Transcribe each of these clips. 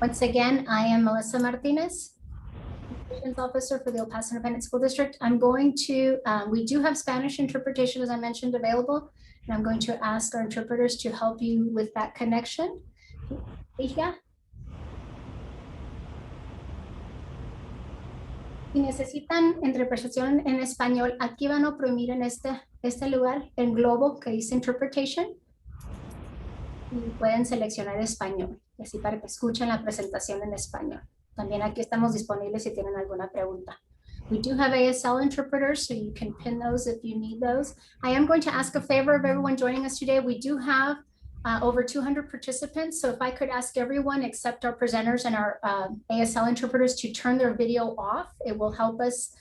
Once again, I am Melissa Martinez, Admissions Officer for the El Paso Independent School District. I'm going to, we do have Spanish interpretation, as I mentioned, available, and I'm going to ask our interpreters to help you with that connection. Hija. Si necesitan interpretación en español, aquí van a oprimir en este lugar el globo que dice Interpretation y pueden seleccionar español, así para que escuchen la presentación en español. También aquí estamos disponibles si tienen alguna pregunta. We do have ASL interpreters, so you can pin those if you need those. I am going to ask a favor of everyone joining us today. We do have over 200 participants, so if I could ask everyone except our presenters and our ASL interpreters to turn their video off, it will help us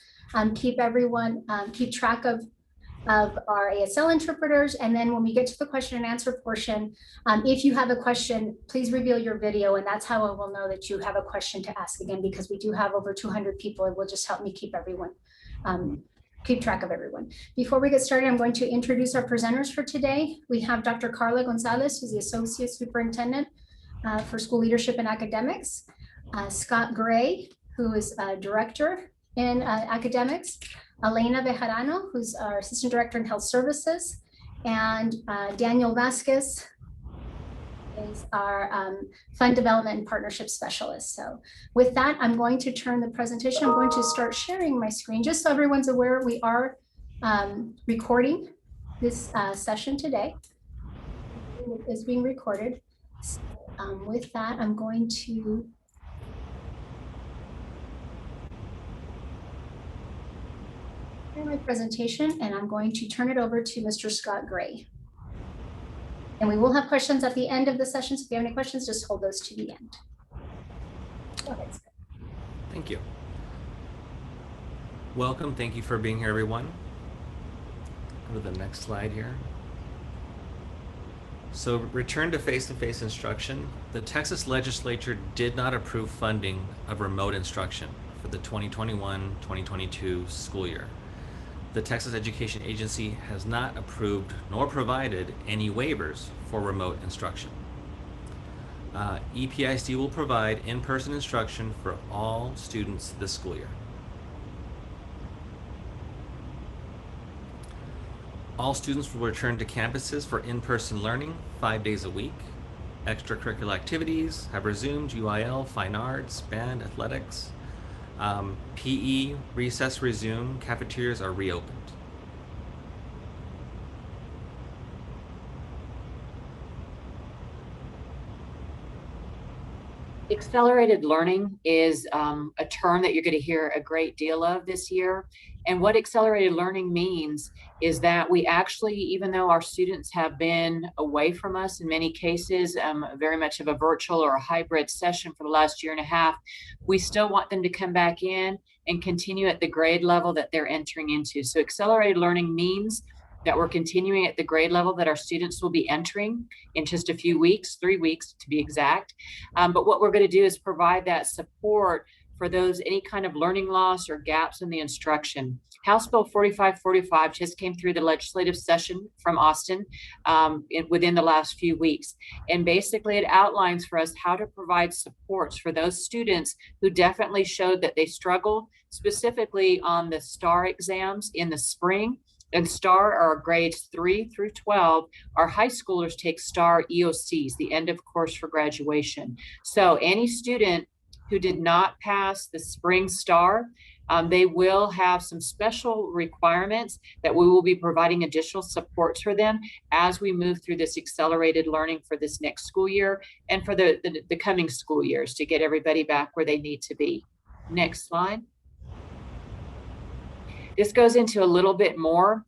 keep everyone, keep track of our ASL interpreters. And then when we get to the question and answer portion, if you have a question, please reveal your video, and that's how I will know that you have a question to ask again, because we do have over 200 people. It will just help me keep everyone, keep track of everyone. Before we get started, I'm going to introduce our presenters for today. We have Dr. Carla Gonzalez, who's the Associate Superintendent for School Leadership and Academics, Scott Gray, who is Director in Academics, Elena Bejarano, who's our Assistant Director in Health Services, and Daniel Vasquez is our Fund Development and Partnership Specialist. So with that, I'm going to turn the presentation. I'm going to start sharing my screen. Just so everyone's aware, we are recording this session today. It is being recorded. So, with that, I'm going to my presentation, and I'm going to turn it over to Mr. Scott Gray. And we will have questions at the end of the session, so if you have any questions, just hold those to the end. Go ahead, Scott. Thank you. Welcome, thank you for being here, everyone. Go to the next slide here. So, return to face-to-face instruction. The Texas legislature did not approve funding of remote instruction for the 2021-2022 school year. The Texas Education Agency has not approved nor provided any waivers for remote instruction. EPISD will provide in-person instruction for all students this school year. All students will return to campuses for in-person learning 5 days a week. Extracurricular activities have resumed: UIL, fine arts, band, athletics. PE, recess resume, cafeterias are reopened. Accelerated learning is a term that you're going to hear a great deal of this year. And what accelerated learning means is that we actually, even though our students have been away from us in many cases, very much of a virtual or a hybrid session for the last year and a half, we still want them to come back in and continue at the grade level that they're entering into. So accelerated learning means that we're continuing at the grade level that our students will be entering in just a few weeks, 3 weeks to be exact. But what we're going to do is provide that support for those, any kind of learning loss or gaps in the instruction. House Bill 4545 just came through the legislative session from Austin within the last few weeks. And basically it outlines for us how to provide supports for those students who definitely showed that they struggled, specifically on the STAR exams in the spring. And STAR are grades 3 through 12. Our high schoolers take STAR EOCs, the end of course for graduation. So any student who did not pass the spring STAR, they will have some special requirements that we will be providing additional supports for them as we move through this accelerated learning for this next school year and for the coming school years to get everybody back where they need to be. Next slide. This goes into a little bit more.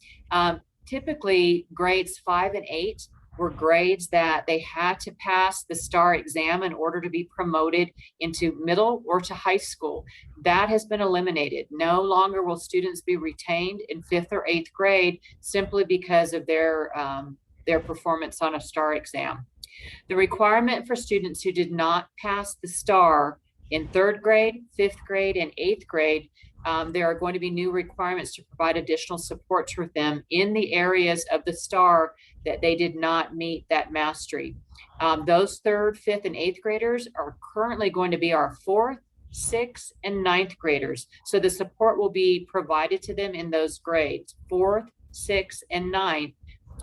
Typically grades 5 and 8 were grades that they had to pass the STAR exam in order to be promoted into middle or to high school. That has been eliminated. No longer will students be retained in 5th or 8th grade simply because of their performance on a STAR exam. The requirement for students who did not pass the STAR in 3rd grade, 5th grade, and 8th grade, there are going to be new requirements to provide additional supports for them in the areas of the STAR that they did not meet that mastery. Those 3rd, 5th, and 8th graders are currently going to be our 4th, 6th, and 9th graders. So the support will be provided to them in those grades, 4th, 6th, and 9th,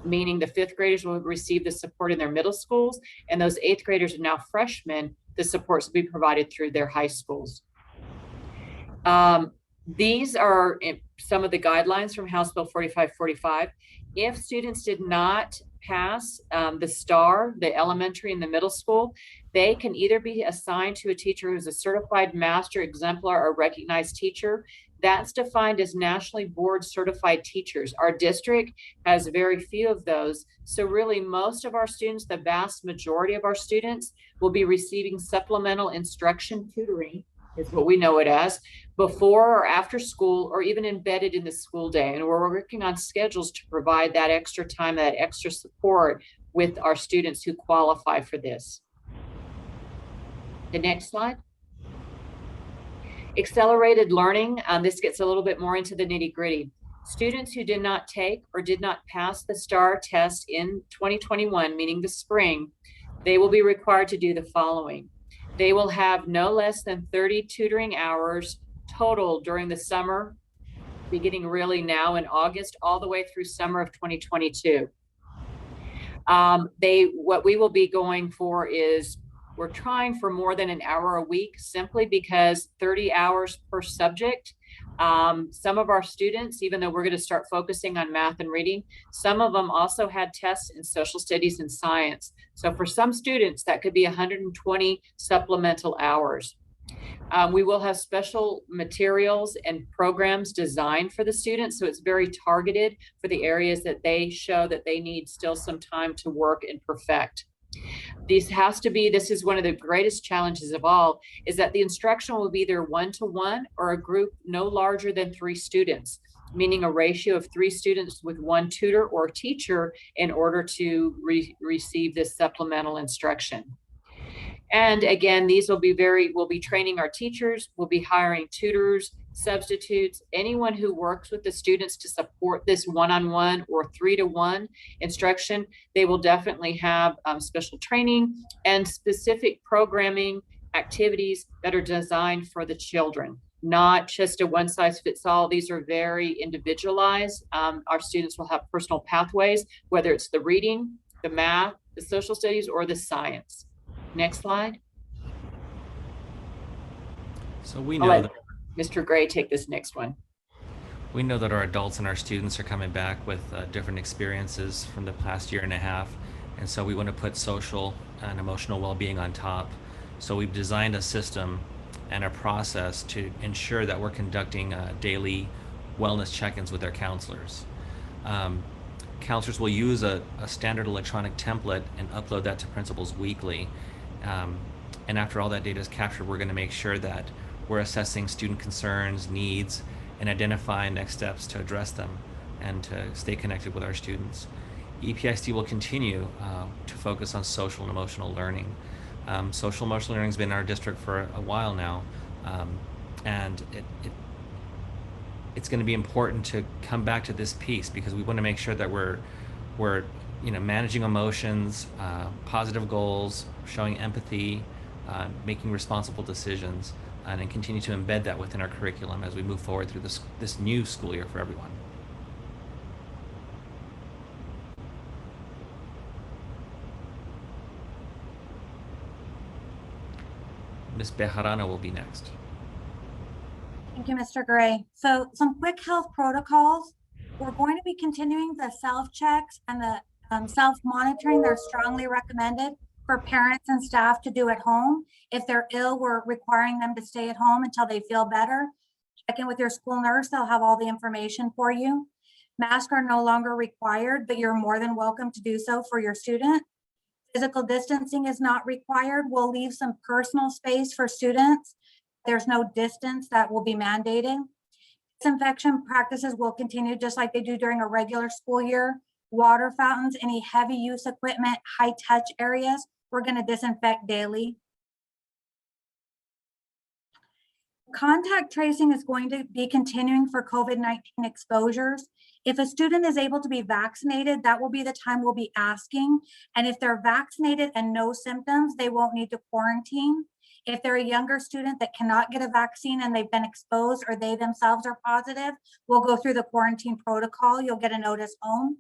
meaning the 5th graders will receive the support in their middle schools, and those 8th graders are now freshmen. The supports will be provided through their high schools. These are some of the guidelines from House Bill 4545. If students did not pass the STAR, the elementary and the middle school, they can either be assigned to a teacher who's a certified master, exemplar, or recognized teacher. That's defined as nationally board certified teachers. Our district has very few of those. So really most of our students, the vast majority of our students, will be receiving supplemental instruction tutoring, is what we know it as, before or after school, or even embedded in the school day. And we're working on schedules to provide that extra time, that extra support with our students who qualify for this. The next slide. Accelerated learning. This gets a little bit more into the nitty-gritty. Students who did not take or did not pass the STAR test in 2021, meaning the spring, they will be required to do the following. They will have no less than 30 tutoring hours total during the summer, beginning really now in August, all the way through summer of 2022. What we will be going for is, we're trying for more than an hour a week, simply because 30 hours per subject. Some of our students, even though we're going to start focusing on math and reading, some of them also had tests in social studies and science. So for some students, that could be 120 supplemental hours. We will have special materials and programs designed for the students, so it's very targeted for the areas that they show that they need still some time to work and perfect. This is one of the greatest challenges of all, is that the instruction will be either one-to-one or a group no larger than 3 students, meaning a ratio of 3 students with 1 tutor or teacher in order to receive this supplemental instruction. And again, we'll be training our teachers, we'll be hiring tutors, substitutes, anyone who works with the students to support this one-on-one or 3-to-1 instruction. They will definitely have special training and specific programming activities that are designed for the children, not just a one-size-fits-all. These are very individualized. Our students will have personal pathways, whether it's the reading, the math, the social studies, or the science. Next slide. So we know that Mr. Gray take this next one. we know that our adults and our students are coming back with different experiences from the past year and a half. And so we want to put social and emotional well-being on top. So we've designed a system and a process to ensure that we're conducting daily wellness check-ins with our counselors. Counselors will use a standard electronic template and upload that to principals weekly. And after all that data is captured, we're going to make sure that we're assessing student concerns, needs, and identifying next steps to address them and to stay connected with our students. EPISD will continue to focus on social and emotional learning. Social emotional learning has been in our district for a while now, and it's going to be important to come back to this piece, because we want to make sure that we're managing emotions, positive goals, showing empathy, making responsible decisions, and continue to embed that within our curriculum as we move forward through this new school year for everyone. Ms. Bejarano will be next. Thank you, Mr. Gray. So some quick health protocols. We're going to be continuing the self-checks and the self-monitoring. They're strongly recommended for parents and staff to do at home. If they're ill, we're requiring them to stay at home until they feel better. Check in with your school nurse. They'll have all the information for you. Masks are no longer required, but you're more than welcome to do so for your student. Physical distancing is not required. We'll leave some personal space for students. There's no distance that will be mandated. Disinfection practices will continue just like they do during a regular school year. Water fountains, any heavy use equipment, high touch areas, we're going to disinfect daily. Contact tracing is going to be continuing for COVID-19 exposures. If a student is able to be vaccinated, that will be the time we'll be asking. And if they're vaccinated and no symptoms, they won't need to quarantine. If they're a younger student that cannot get a vaccine and they've been exposed or they themselves are positive, we'll go through the quarantine protocol. You'll get a notice home.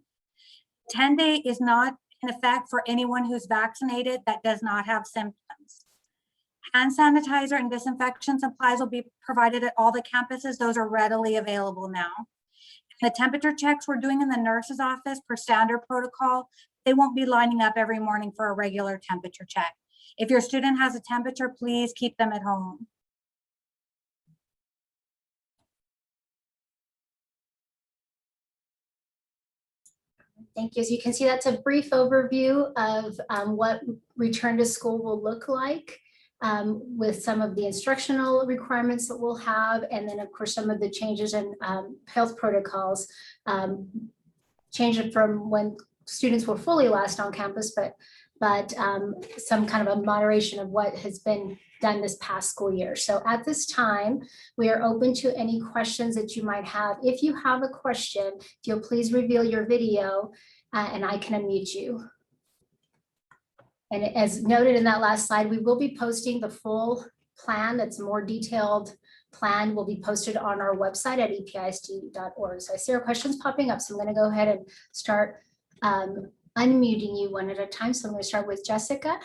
10-day is not in effect for anyone who's vaccinated that does not have symptoms. Hand sanitizer and disinfection supplies will be provided at all the campuses. Those are readily available now. The temperature checks we're doing in the nurse's office per standard protocol, they won't be lining up every morning for a regular temperature check. If your student has a temperature, please keep them at home. Thank you. As you can see, that's a brief overview of what return to school will look like, with some of the instructional requirements that we'll have, and then of course some of the changes in health protocols, changing from when students were fully last on campus, but some kind of a moderation of what has been done this past school year. So at this time, we are open to any questions that you might have. If you have a question, if you'll please reveal your video and I can unmute you. And as noted in that last slide, we will be posting the full plan. That's a more detailed plan will be posted on our website at episd.org. So I see our questions popping up. So I'm going to go ahead and start unmuting you one at a time. So I'm going to start with Jessica.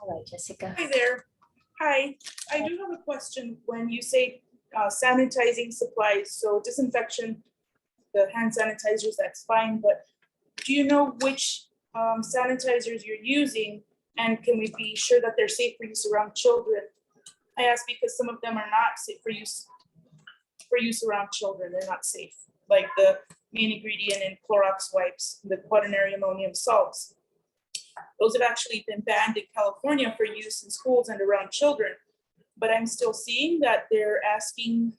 All right, Jessica. Hi there. Hi, I do have a question. When you say sanitizing supplies, so disinfection, the hand sanitizers, that's fine, but do you know which sanitizers you're using, and can we be sure that they're safe for use around children? I ask because some of them are not safe for use around children. They're not safe, like the main ingredient in Clorox wipes, the quaternary ammonium salts. Those have actually been banned in California for use in schools and around children. But I'm still seeing that they're asking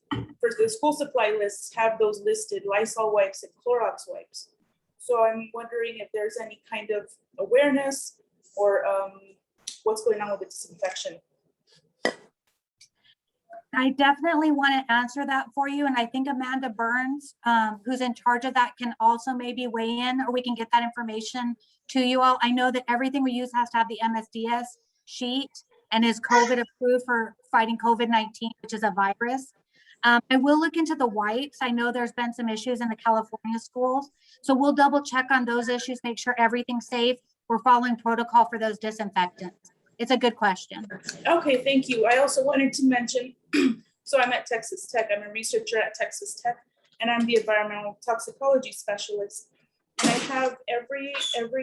for the school supply lists have those listed, Lysol wipes and Clorox wipes. So I'm wondering if there's any kind of awareness or what's going on with the disinfection. I definitely want to answer that for you. And I think Amanda Burns, who's in charge of that, can also maybe weigh in, or we can get that information to you all. I know that everything we use has to have the MSDS sheet and is COVID approved for fighting COVID-19, which is a virus. I will look into the wipes. I know there's been some issues in the California schools. So we'll double check on those issues, make sure everything's safe. We're following protocol for those disinfectants. It's a good question. Okay, thank you. I also wanted to mention, so I'm at Texas Tech. I'm a researcher at Texas Tech, and I'm the environmental toxicology specialist. And I have every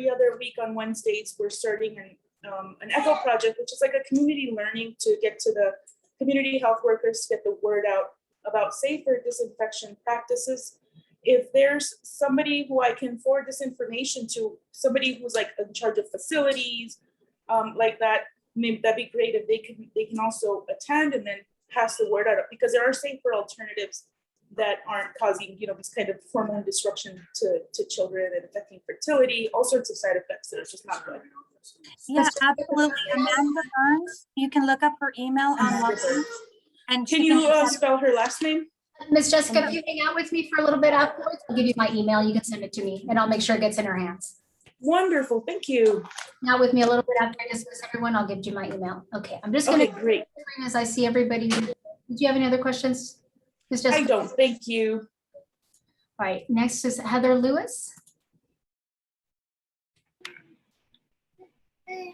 other week on Wednesdays, we're starting an ECHO project, which is like a community learning to get to the community health workers to get the word out about safer disinfection practices. If there's somebody who I can forward this information to, somebody who's like in charge of facilities, like that, maybe that'd be great if they can also attend and then pass the word out, because there are safer alternatives that aren't causing, this kind of hormone disruption to children and affecting fertility, all sorts of side effects that are just not good. Yeah, absolutely. Amanda Burns, you can look up her email online. And can you spell her last name? Ms. Jessica, if you hang out with me for a little bit afterwards, I'll give you my email. You can send it to me and I'll make sure it gets in her hands. Wonderful, thank you. Now with me a little bit after I discuss everyone, I'll give you my email. Okay, I'm just going to great. As I see everybody. Did you have any other questions, Ms. Jessica? I don't, thank you. All right, next is Heather Lewis.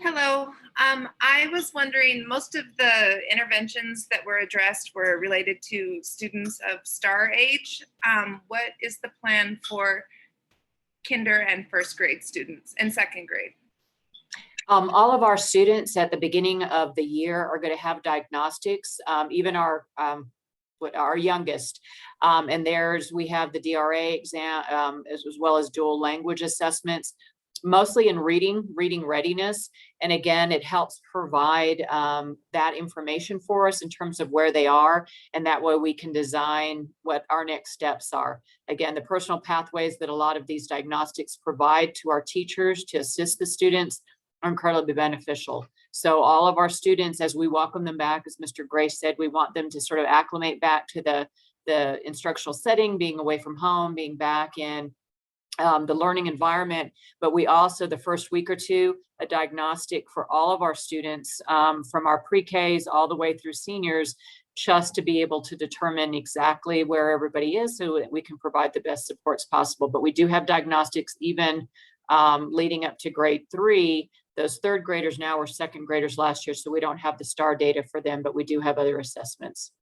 Hello. I was wondering, most of the interventions that were addressed were related to students of STAR age. What is the plan for kinder and first grade students and second grade? All of our students at the beginning of the year are going to have diagnostics, even our youngest. And we have the DRA exam as well as dual language assessments, mostly in reading readiness. And again, it helps provide that information for us in terms of where they are. And that way we can design what our next steps are. Again, the personal pathways that a lot of these diagnostics provide to our teachers to assist the students are incredibly beneficial. So all of our students, as we welcome them back, as Mr. Gray said, we want them to sort of acclimate back to the instructional setting, being away from home, being back in the learning environment. But we also, the first week or two, a diagnostic for all of our students from our pre-Ks all the way through seniors, just to be able to determine exactly where everybody is so that we can provide the best supports possible. But we do have diagnostics even leading up to grade 3. Those third graders now were second graders last year, so we don't have the STAR data for them, but we do have other assessments.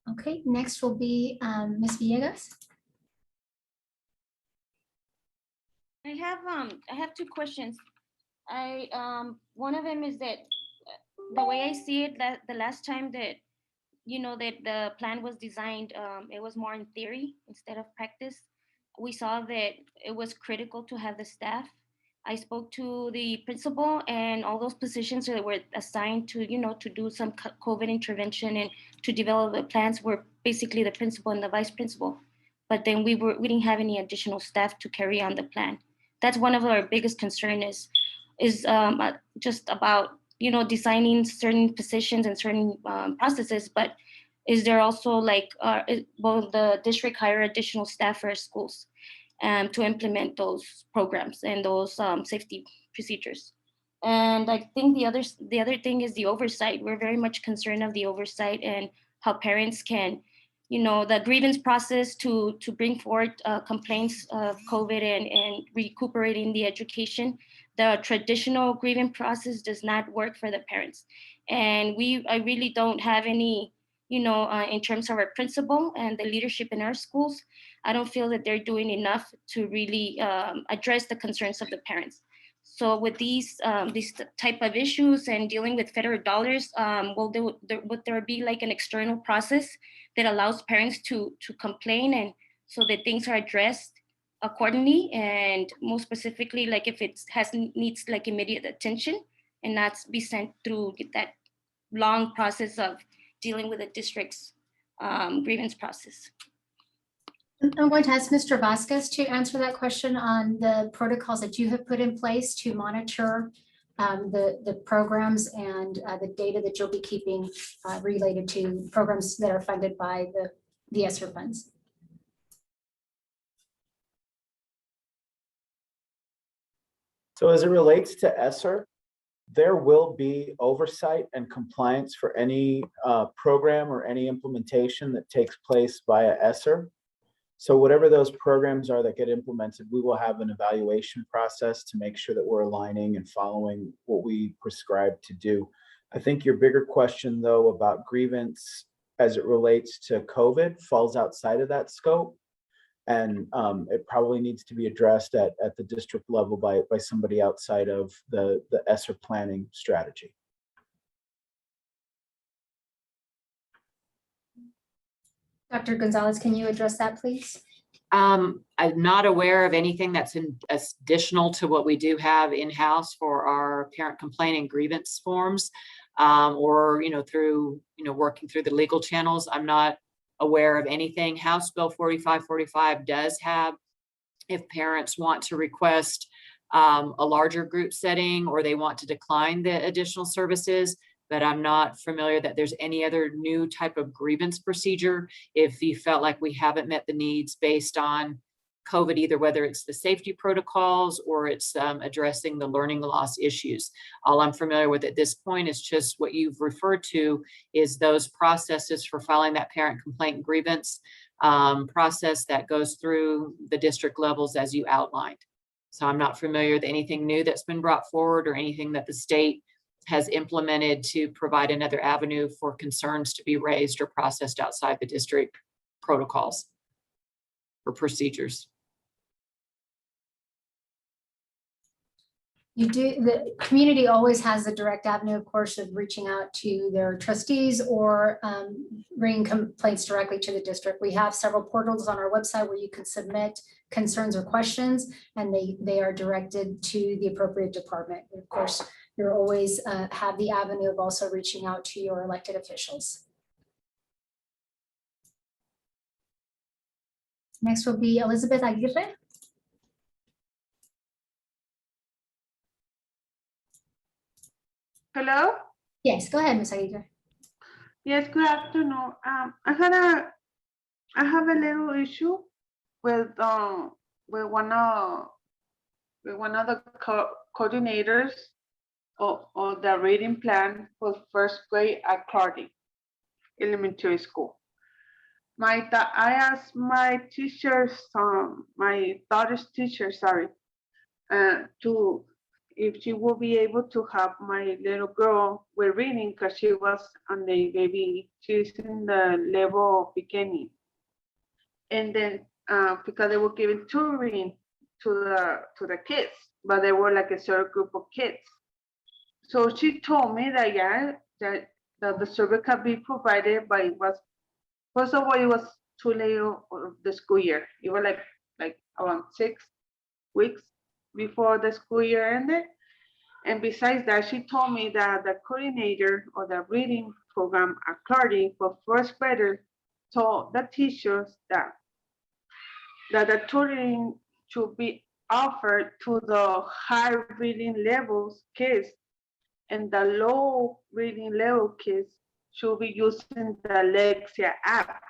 Okay, next will be Ms. Villegas. I have two questions. One of them is that the way I see it, that the last time that that the plan was designed, it was more in theory instead of practice. We saw that it was critical to have the staff. I spoke to the principal, and all those positions that were assigned to to do some COVID intervention and to develop the plans were basically the principal and the vice principal. But then we didn't have any additional staff to carry on the plan. That's one of our biggest concern is just about designing certain positions and certain processes, but is there also like will the district hire additional staff for schools to implement those programs and those safety procedures? And I think the other thing is the oversight. We're very much concerned of the oversight and how parents can, the grievance process to bring forward complaints of COVID and recuperating the education. The traditional grievance process does not work for the parents. And I really don't have any, in terms of our principal and the leadership in our schools, I don't feel that they're doing enough to really address the concerns of the parents. So with these type of issues and dealing with federal dollars, would there be like an external process that allows parents to complain, and so that things are addressed accordingly, and more specifically, like if it needs like immediate attention and not be sent through that long process of dealing with the district's grievance process? I'm going to ask Mr. Vasquez to answer that question on the protocols that you have put in place to monitor the programs and the data that you'll be keeping related to programs that are funded by the ESSER funds. So as it relates to ESSER, there will be oversight and compliance for any program or any implementation that takes place via ESSER. So whatever those programs are that get implemented, we will have an evaluation process to make sure that we're aligning and following what we prescribe to do. I think your bigger question, though, about grievance as it relates to COVID falls outside of that scope. And it probably needs to be addressed at the district level by somebody outside of the ESSER planning strategy. Dr. Gonzalez, can you address that, please? I'm not aware of anything that's additional to what we do have in-house for our parent complaint and grievance forms, or through working through the legal channels. I'm not aware of anything. House Bill 4545 does have, if parents want to request a larger group setting or they want to decline the additional services, but I'm not familiar that there's any other new type of grievance procedure if you felt like we haven't met the needs based on COVID, either whether it's the safety protocols or it's addressing the learning loss issues. All I'm familiar with at this point is just what you've referred to is those processes for filing that parent complaint and grievance process that goes through the district levels as you outlined. So I'm not familiar with anything new that's been brought forward or anything that the state has implemented to provide another avenue for concerns to be raised or processed outside the district protocols or procedures. The community always has a direct avenue, of course, of reaching out to their trustees or bringing complaints directly to the district. We have several portals on our website where you can submit concerns or questions, and they are directed to the appropriate department. And of course, you always have the avenue of also reaching out to your elected officials. Next will be Elizabeth Aguirre. Hello? Yes, go ahead, Ms. Aguirre. Yes, good afternoon. I have a little issue with one of the coordinators of the reading plan for first grade at Clardy Elementary School. I asked my teachers, my daughter's teacher, sorry, if she will be able to help my little girl with reading, because she was on the baby, she's in the level beginning. And then because they were giving tutoring to the kids, but they were like a certain group of kids. So she told me that that the service can be provided, but it was, first of all, it was too late of the school year. It was like around 6 weeks before the school year ended. And besides that, she told me that the coordinator of the reading program at Clardy for first graders told the teachers that the tutoring should be offered to the high reading levels kids, and the low reading level kids should be using the Lexia app.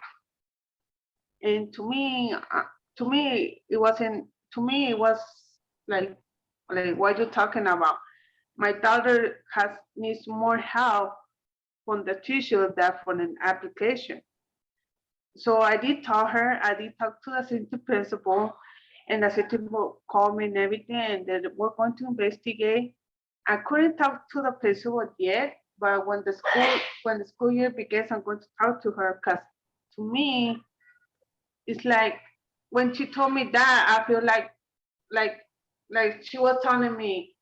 And to me, it wasn't. To me, it was like what you talking about. My daughter needs more help from the teacher than from an application. So I did tell her, I did talk to the assistant principal, and the assistant principal called me and everything, and they were going to investigate. I couldn't talk to the principal yet, but when the school year begins, I'm going to talk to her, because to me, it's like when she told me that, I feel like she was telling me,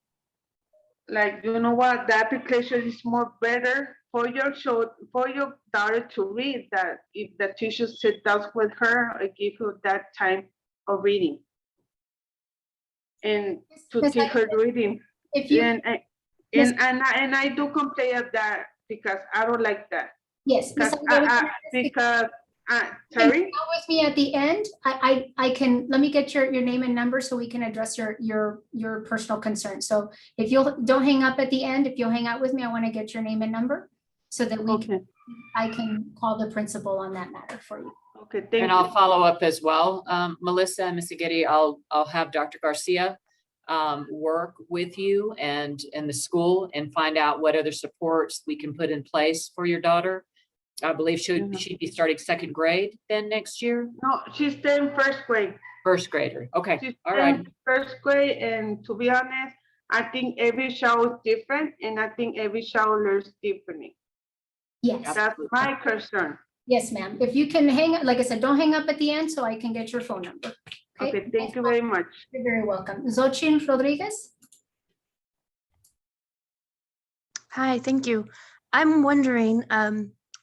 like, you know what, the application is more better for your daughter to read, that if the teacher sit down with her and give her that time of reading and to Ms. teach her reading. If you, And I do complain of that because I don't like that. yes, Ms. Because Can you sorry. go with me at the end? I can, let me get your name and number so we can address your personal concern. So if don't hang up at the end, if you'll hang out with me, I want to get your name and number so that I can call the principal on that matter for you. Okay, thank you. And I'll follow up as well. Melissa and Ms. Aguirre, I'll have Dr. Garcia work with you and the school and find out what other supports we can put in place for your daughter. I believe she'd be starting second grade then next year. No, she's still in first grade. First grader. Okay. She's all right. First grade, and to be honest, I think every child is different, and I think every child learns differently. Yes. That's my concern. Yes, ma'am. If you can hang up, like I said, don't hang up at the end so I can get your phone number. Okay, thank you very much. You're very welcome. Xochitl Rodriguez. Hi, thank you. I'm wondering,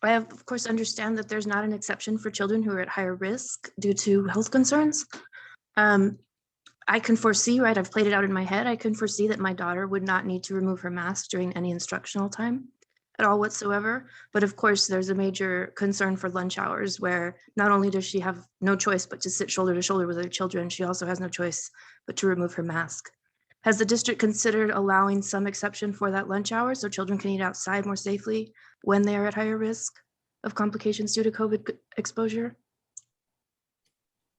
I of course understand that there's not an exception for children who are at higher risk due to health concerns. I can foresee, right, I've played it out in my head, I can foresee that my daughter would not need to remove her mask during any instructional time at all whatsoever. But of course, there's a major concern for lunch hours where not only does she have no choice but to sit shoulder to shoulder with other children, she also has no choice but to remove her mask. Has the district considered allowing some exception for that lunch hour so children can eat outside more safely when they are at higher risk of complications due to COVID exposure?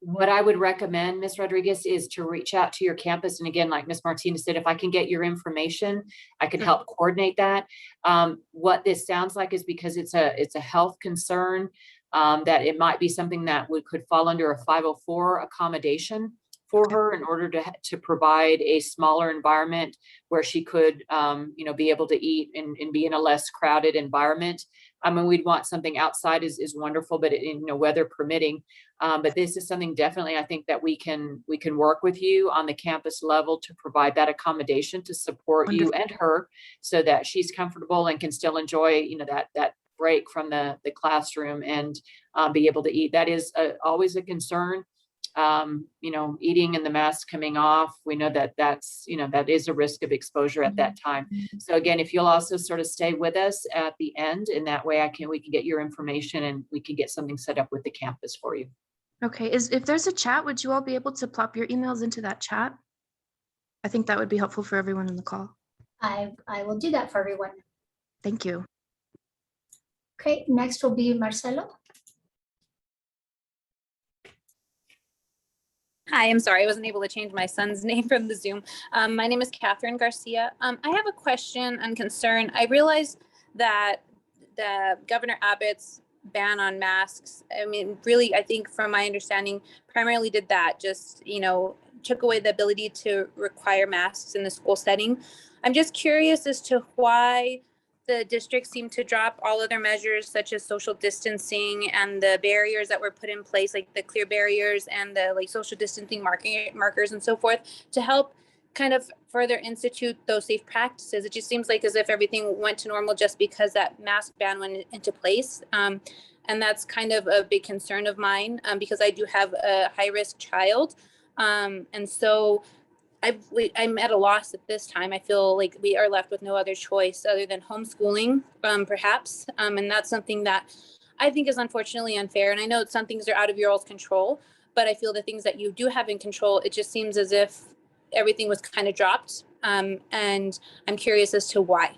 What I would recommend, Ms. Rodriguez, is to reach out to your campus. And again, like Ms. Martinez said, if I can get your information, I can help coordinate that. What this sounds like is because it's a health concern, that it might be something that could fall under a 504 accommodation for her in order to provide a smaller environment where she could, be able to eat and be in a less crowded environment. I mean, we'd want something outside is wonderful, but weather permitting. But this is something definitely I think that we can work with you on the campus level to provide that accommodation to support Wonderful. You and her so that she's comfortable and can still enjoy, that break from the classroom and be able to eat. That is always a concern. Eating and the mask coming off, we know that is a risk of exposure at that time. So again, if you'll also sort of stay with us at the end, and that way we can get your information and we can get something set up with the campus for you. Okay, if there's a chat, would you all be able to plop your emails into that chat? I think that would be helpful for everyone in the call. I will do that for everyone. Thank you. Okay, next will be Marcelo. Hi, I'm sorry, I wasn't able to change my son's name from the Zoom. My name is Catherine Garcia. I have a question and concern. I realize that the Governor Abbott's ban on masks, I mean, really, I think from my understanding, primarily did that, just, took away the ability to require masks in the school setting. I'm just curious as to why the district seemed to drop all other measures such as social distancing and the barriers that were put in place, like the clear barriers and the social distancing markers and so forth, to help kind of further institute those safe practices. It just seems like as if everything went to normal just because that mask ban went into place. And that's kind of a big concern of mine because I do have a high-risk child. And so I'm at a loss at this time. I feel like we are left with no other choice other than homeschooling, perhaps. And that's something that I think is unfortunately unfair. And I know some things are out of your all's control, but I feel the things that you do have in control, it just seems as if everything was kind of dropped. And I'm curious as to why.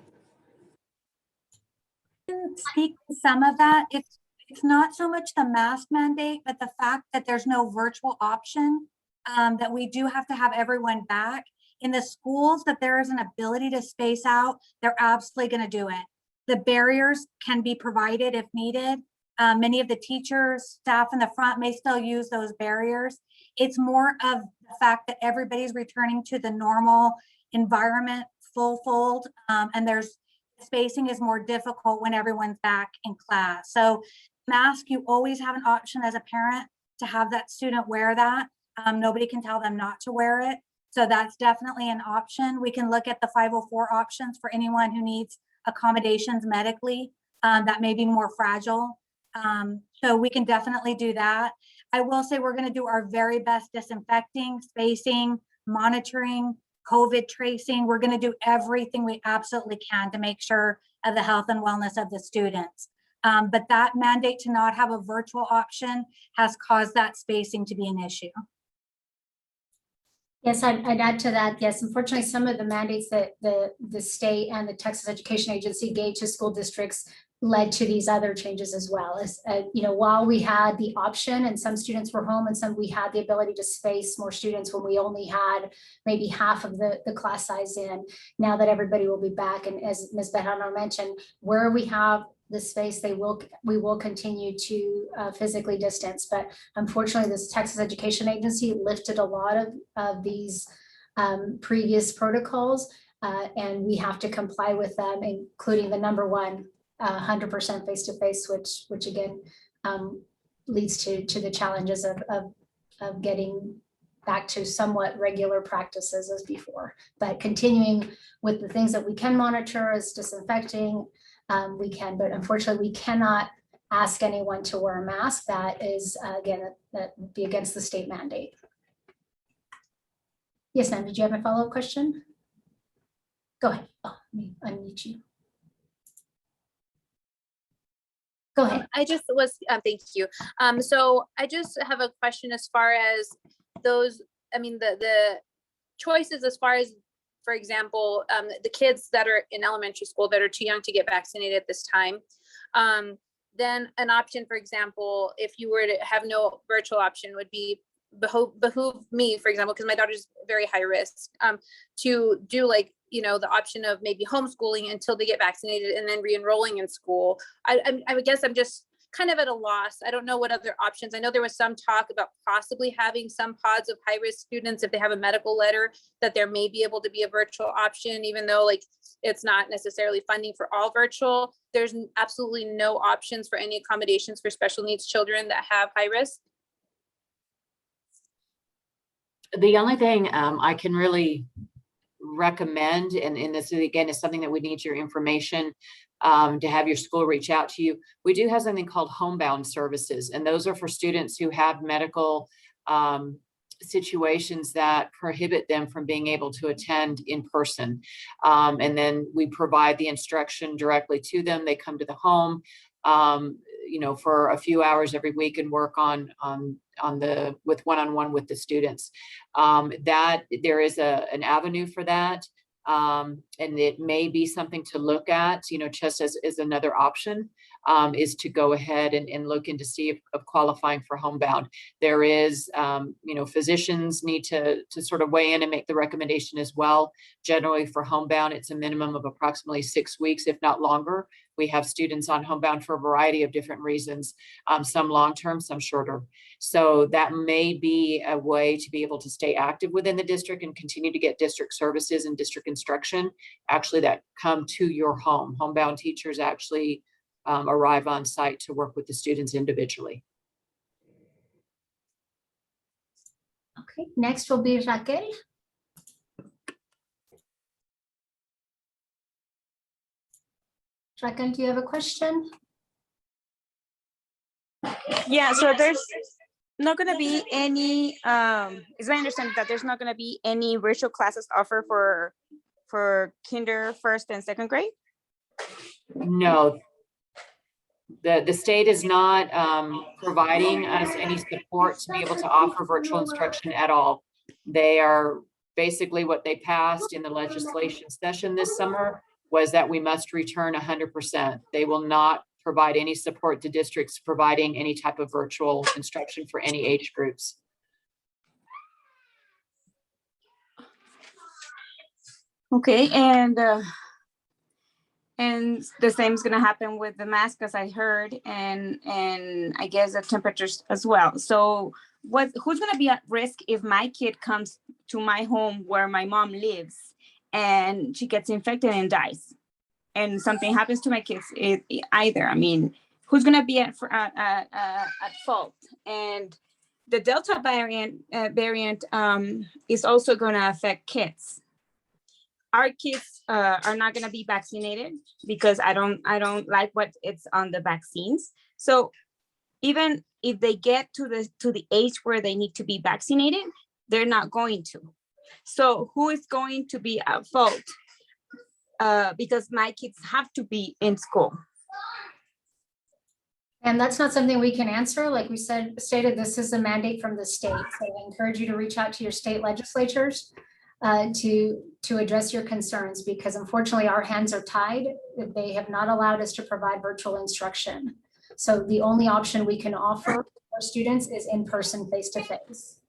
Speak to some of that. It's not so much the mask mandate, but the fact that there's no virtual option. That we do have to have everyone back in the schools, that there is an ability to space out. They're absolutely going to do it. The barriers can be provided if needed. Many of the teachers, staff in the front may still use those barriers. It's more of the fact that everybody's returning to the normal environment, full fold, and there's spacing is more difficult when everyone's back in class. So mask, you always have an option as a parent to have that student wear that. Nobody can tell them not to wear it. So that's definitely an option. We can look at the 504 options for anyone who needs accommodations medically that may be more fragile. So we can definitely do that. I will say we're going to do our very best disinfecting, spacing, monitoring, COVID tracing. We're going to do everything we absolutely can to make sure of the health and wellness of the students. But that mandate to not have a virtual option has caused that spacing to be an issue. Yes, I'd add to that. Yes, unfortunately, some of the mandates that the state and the Texas Education Agency gave to school districts led to these other changes as well. As while we had the option and some students were home and some we had the ability to space more students when we only had maybe half of the class size in. Now that everybody will be back, and as Ms. Bejarano mentioned, where we have the space, we will continue to physically distance. But unfortunately, this Texas Education Agency lifted a lot of these previous protocols, and we have to comply with them, including the number one, 100% face-to-face, which again leads to the challenges of getting back to somewhat regular practices as before. But continuing with the things that we can monitor as disinfecting, we can, but unfortunately we cannot ask anyone to wear a mask. That is, again, that would be against the state mandate. Yes, ma'am, did you have a follow-up question? Go ahead. Oh, let me unmute you. Go ahead. I just was, thank you. So I just have a question as far as those, I mean, the choices as far as, for example, the kids that are in elementary school that are too young to get vaccinated at this time, then an option, for example, if you were to have no virtual option, would be behoove me, for example, because my daughter's very high risk, to do the option of maybe homeschooling until they get vaccinated and then re-enrolling in school. I would guess I'm just kind of at a loss. I don't know what other options. I know there was some talk about possibly having some pods of high-risk students, if they have a medical letter, that there may be able to be a virtual option, even though it's not necessarily funding for all virtual. There's absolutely no options for any accommodations for special needs children that have high risk. The only thing I can really recommend, and this again is something that we need your information to have your school reach out to you. We do have something called Homebound Services, and those are for students who have medical situations that prohibit them from being able to attend in person. And then we provide the instruction directly to them. They come to the home, for a few hours every week and work with one-on-one with the students. That there is an avenue for that. And it may be something to look at, you know, just as another option, is to go ahead and look into see if of qualifying for homebound. There is, you know, physicians need to sort of weigh in and make the recommendation as well. Generally for homebound, it's a minimum of approximately 6 weeks, if not longer. We have students on homebound for a variety of different reasons, some long-term, some shorter. So that may be a way to be able to stay active within the district and continue to get district services and district instruction actually that come to your home. Homebound teachers actually arrive on site to work with the students individually. Okay, next will be Raquel. Raquel, do you have a question? Yeah, so there's not going to be any, it's my understanding that there's not going to be any virtual classes offered for kinder, first and second grade? No, the state is not providing us any support to be able to offer virtual instruction at all. They are basically what they passed in the legislation session this summer was that we must return 100%. They will not provide any support to districts providing any type of virtual instruction for any age groups. Okay, and the same is going to happen with the mask, as I heard, and I guess the temperatures as well. So who's going to be at risk if my kid comes to my home where my mom lives and she gets infected and dies, and something happens to my kids either? I mean, who's going to be at fault? And the Delta variant is also going to affect kids. Our kids are not going to be vaccinated because I don't like what it's on the vaccines. So even if they get to the age where they need to be vaccinated, they're not going to. So who is going to be at fault? Because my kids have to be in school. And that's not something we can answer. Like we stated, this is a mandate from the state. So I encourage you to reach out to your state legislatures to address your concerns, because unfortunately our hands are tied. They have not allowed us to provide virtual instruction. So the only option we can offer our students is in-person, face-to-face,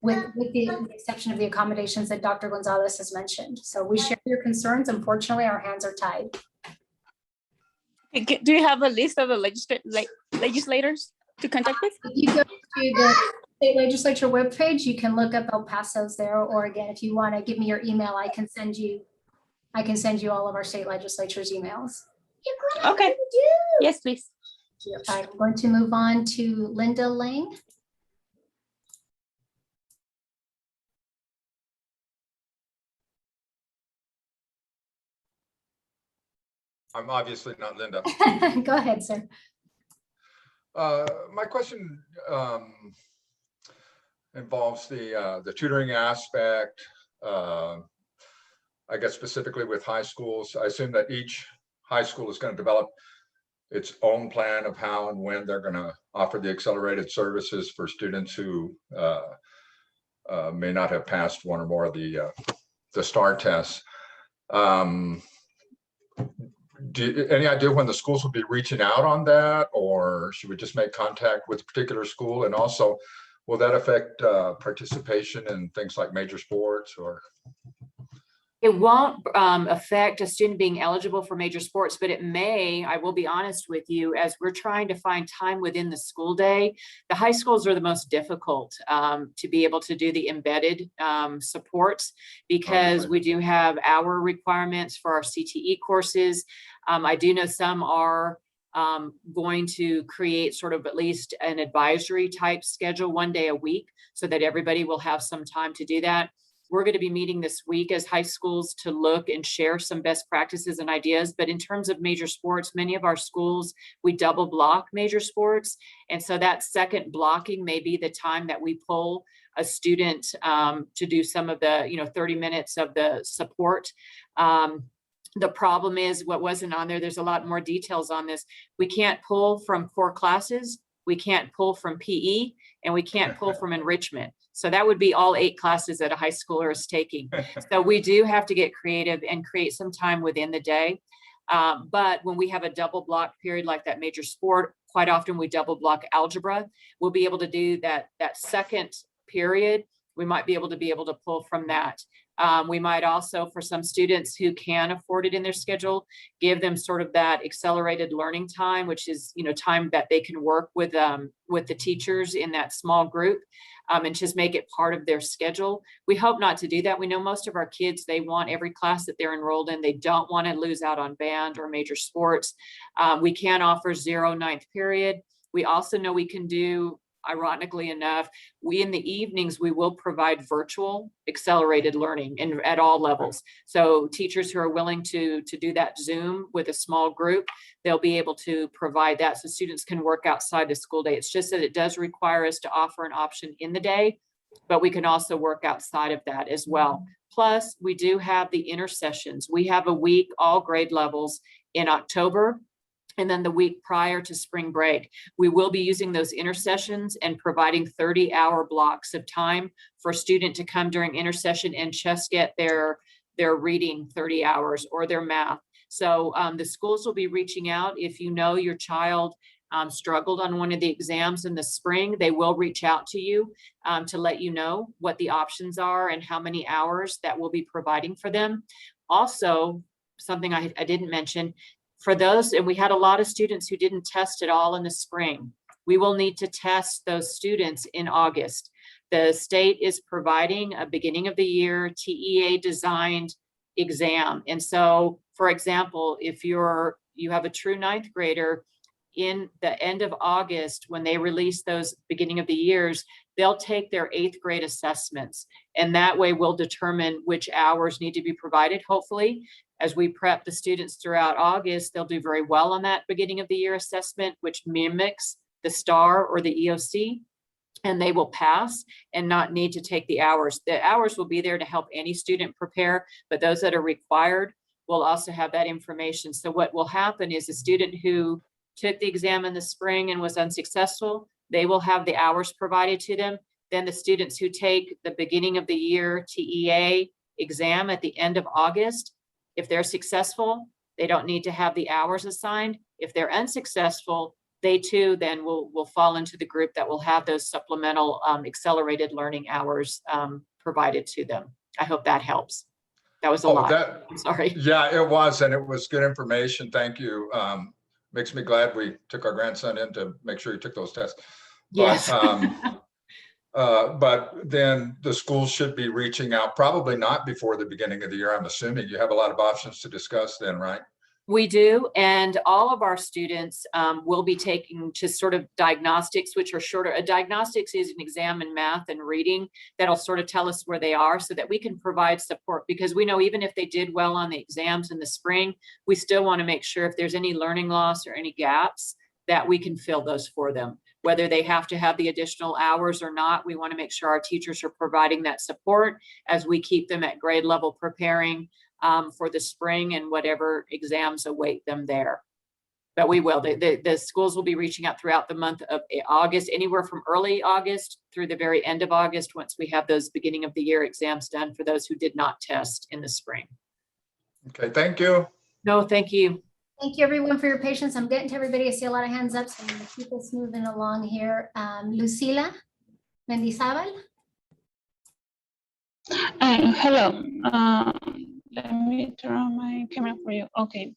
with the exception of the accommodations that Dr. Gonzalez has mentioned. So we share your concerns. Unfortunately, our hands are tied. Do you have a list of the legislators to contact with? If you go to the state legislature webpage, you can look up El Paso's there, or again, if you want to give me your email, I can send you all of our state legislatures emails. Okay. Yes, please. I'm going to move on to Linda Lang. I'm obviously not Linda. Go ahead, sir. My question involves the tutoring aspect, I guess specifically with high schools. I assume that each high school is going to develop its own plan of how and when they're going to offer the accelerated services for students who may not have passed one or more of the STAR tests. Any idea when the schools will be reaching out on that, or should we just make contact with a particular school? And also, will that affect participation in things like major sports? Or it won't affect a student being eligible for major sports, but it may, I will be honest with you, as we're trying to find time within the school day, the high schools are the most difficult to be able to do the embedded supports, because we do have hour requirements for our CTE courses. I do know some are going to create sort of at least an advisory type schedule 1 day a week so that everybody will have some time to do that. We're going to be meeting this week as high schools to look and share some best practices and ideas. But in terms of major sports, many of our schools, we double block major sports. And so that second blocking may be the time that we pull a student to do some of the, 30 minutes of the support. The problem is what wasn't on there. There's a lot more details on this. We can't pull from core classes we can't pull from PE, and we can't pull from enrichment. So that would be all 8 classes that a high schooler is taking. So we do have to get creative and create some time within the day. But when we have a double block period like that major sport, quite often we double block algebra. We'll be able to do that second period. We might be able to pull from that. We might also, for some students who can afford it in their schedule, give them sort of that accelerated learning time, which is, time that they can work with the teachers in that small group, and just make it part of their schedule. We hope not to do that. We know most of our kids, they want every class that they're enrolled in. They don't want to lose out on band or major sports. We can offer 0 9th period. We also know we can do, ironically enough, in the evenings, we will provide virtual accelerated learning at all levels. So teachers who are willing to do that Zoom with a small group, they'll be able to provide that so students can work outside the school day. It's just that it does require us to offer an option in the day, but we can also work outside of that as well. Plus, we do have the intersessions. We have a week, all grade levels in October, and then the week prior to spring break. We will be using those intersessions and providing 30-hour blocks of time for a student to come during intersession and just get their reading 30 hours or their math. So the schools will be reaching out. If you know your child struggled on one of the exams in the spring, they will reach out to you to let you know what the options are and how many hours that we'll be providing for them. Also, something I didn't mention, for those, and we had a lot of students who didn't test at all in the spring, we will need to test those students in August. The state is providing a beginning of the year TEA designed exam. And so, for example, if you have a true 9th grader, in the end of August, when they release those beginning of the years, they'll take their 8th grade assessments. And that way we'll determine which hours need to be provided. Hopefully, as we prep the students throughout August, they'll do very well on that beginning of the year assessment, which mimics the STAR or the EOC, and they will pass and not need to take the hours. The hours will be there to help any student prepare, but those that are required will also have that information. So what will happen is a student who took the exam in the spring and was unsuccessful, they will have the hours provided to them. Then the students who take the beginning of the year TEA exam at the end of August, if they're successful, they don't need to have the hours assigned. If they're unsuccessful, they too then will fall into the group that will have those supplemental accelerated learning hours provided to them. I hope that helps. That was a lot. I'm sorry. Yeah, it was, and it was good information. Thank you. Makes me glad we took our grandson in to make sure he took those tests. Yes. But then the schools should be reaching out, probably not before the beginning of the year. I'm assuming you have a lot of options to discuss then, right? We do, and all of our students will be taking just sort of diagnostics, which are shorter. A diagnostics is an exam in math and reading that'll sort of tell us where they are so that we can provide support, because we know even if they did well on the exams in the spring, we still want to make sure if there's any learning loss or any gaps that we can fill those for them. Whether they have to have the additional hours or not, we want to make sure our teachers are providing that support as we keep them at grade level preparing for the spring and whatever exams await them there. But we will, the schools will be reaching out throughout the month of August, anywhere from early August through the very end of August, once we have those beginning of the year exams done for those who did not test in the spring. Okay, thank you. No, thank you. Thank you everyone for your patience. I'm getting to everybody. I see a lot of hands up, so I'm gonna keep us moving along here. Lucila Mendizabal. Hello. Let me turn my camera for you. Okay.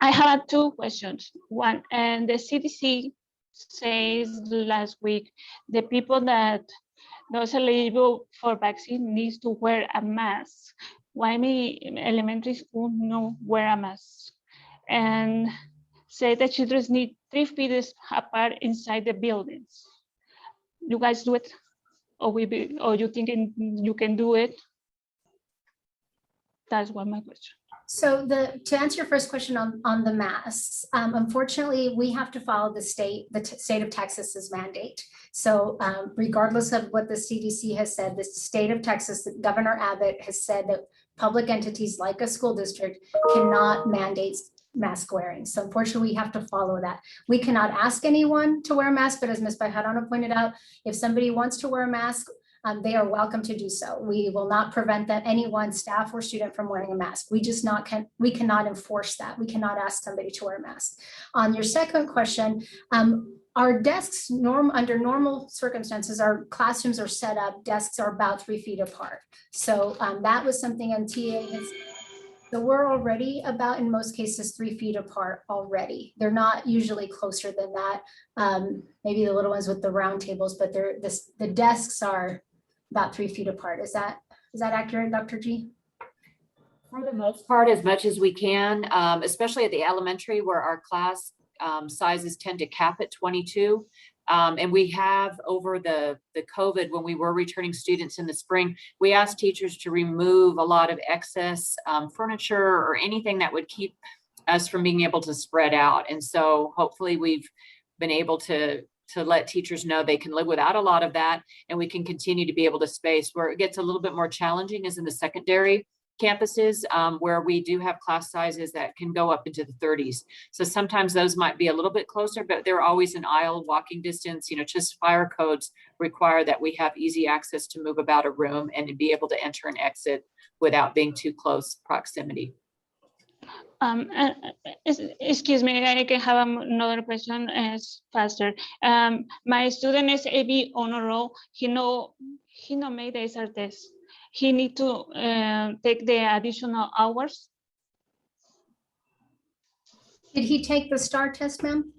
I have 2 questions. One, and the CDC says last week, the people that those eligible for vaccine needs to wear a mask. Why me elementary school no wear a mask? And say the children need 3 feet apart inside the buildings. You guys do it? Or you thinking you can do it? That's one my question. So to answer your first question on the masks, unfortunately, we have to follow the state of Texas's mandate. So regardless of what the CDC has said, the state of Texas, Governor Abbott has said that public entities like a school district cannot mandate mask wearing. So unfortunately, we have to follow that. We cannot ask anyone to wear a mask, but as Ms. Bejarano pointed out, if somebody wants to wear a mask, they are welcome to do so. We will not prevent that anyone, staff or student, from wearing a mask. We cannot enforce that. We cannot ask somebody to wear a mask. On your second question, our desks under normal circumstances, our classrooms are set up, desks are about 3 feet apart. So that was something MTA has. So we're already about, in most cases, 3 feet apart already. They're not usually closer than that. Maybe the little ones with the round tables, but the desks are about 3 feet apart. Is that accurate, Dr. G? For the most part, as much as we can, especially at the elementary where our class sizes tend to cap at 22. And we have, over the COVID, when we were returning students in the spring, we asked teachers to remove a lot of excess furniture or anything that would keep us from being able to spread out. And so hopefully we've been able to let teachers know they can live without a lot of that, and we can continue to be able to space. Where it gets a little bit more challenging is in the secondary campuses, where we do have class sizes that can go up into the 30s. So sometimes those might be a little bit closer, but they're always an aisle walking distance. Just fire codes require that we have easy access to move about a room and to be able to enter and exit without being too close proximity. Excuse me, I can have another question as faster. My student is AB honor roll. He no made the SR test. He need to take the additional hours. Did he take the STAR test, ma'am?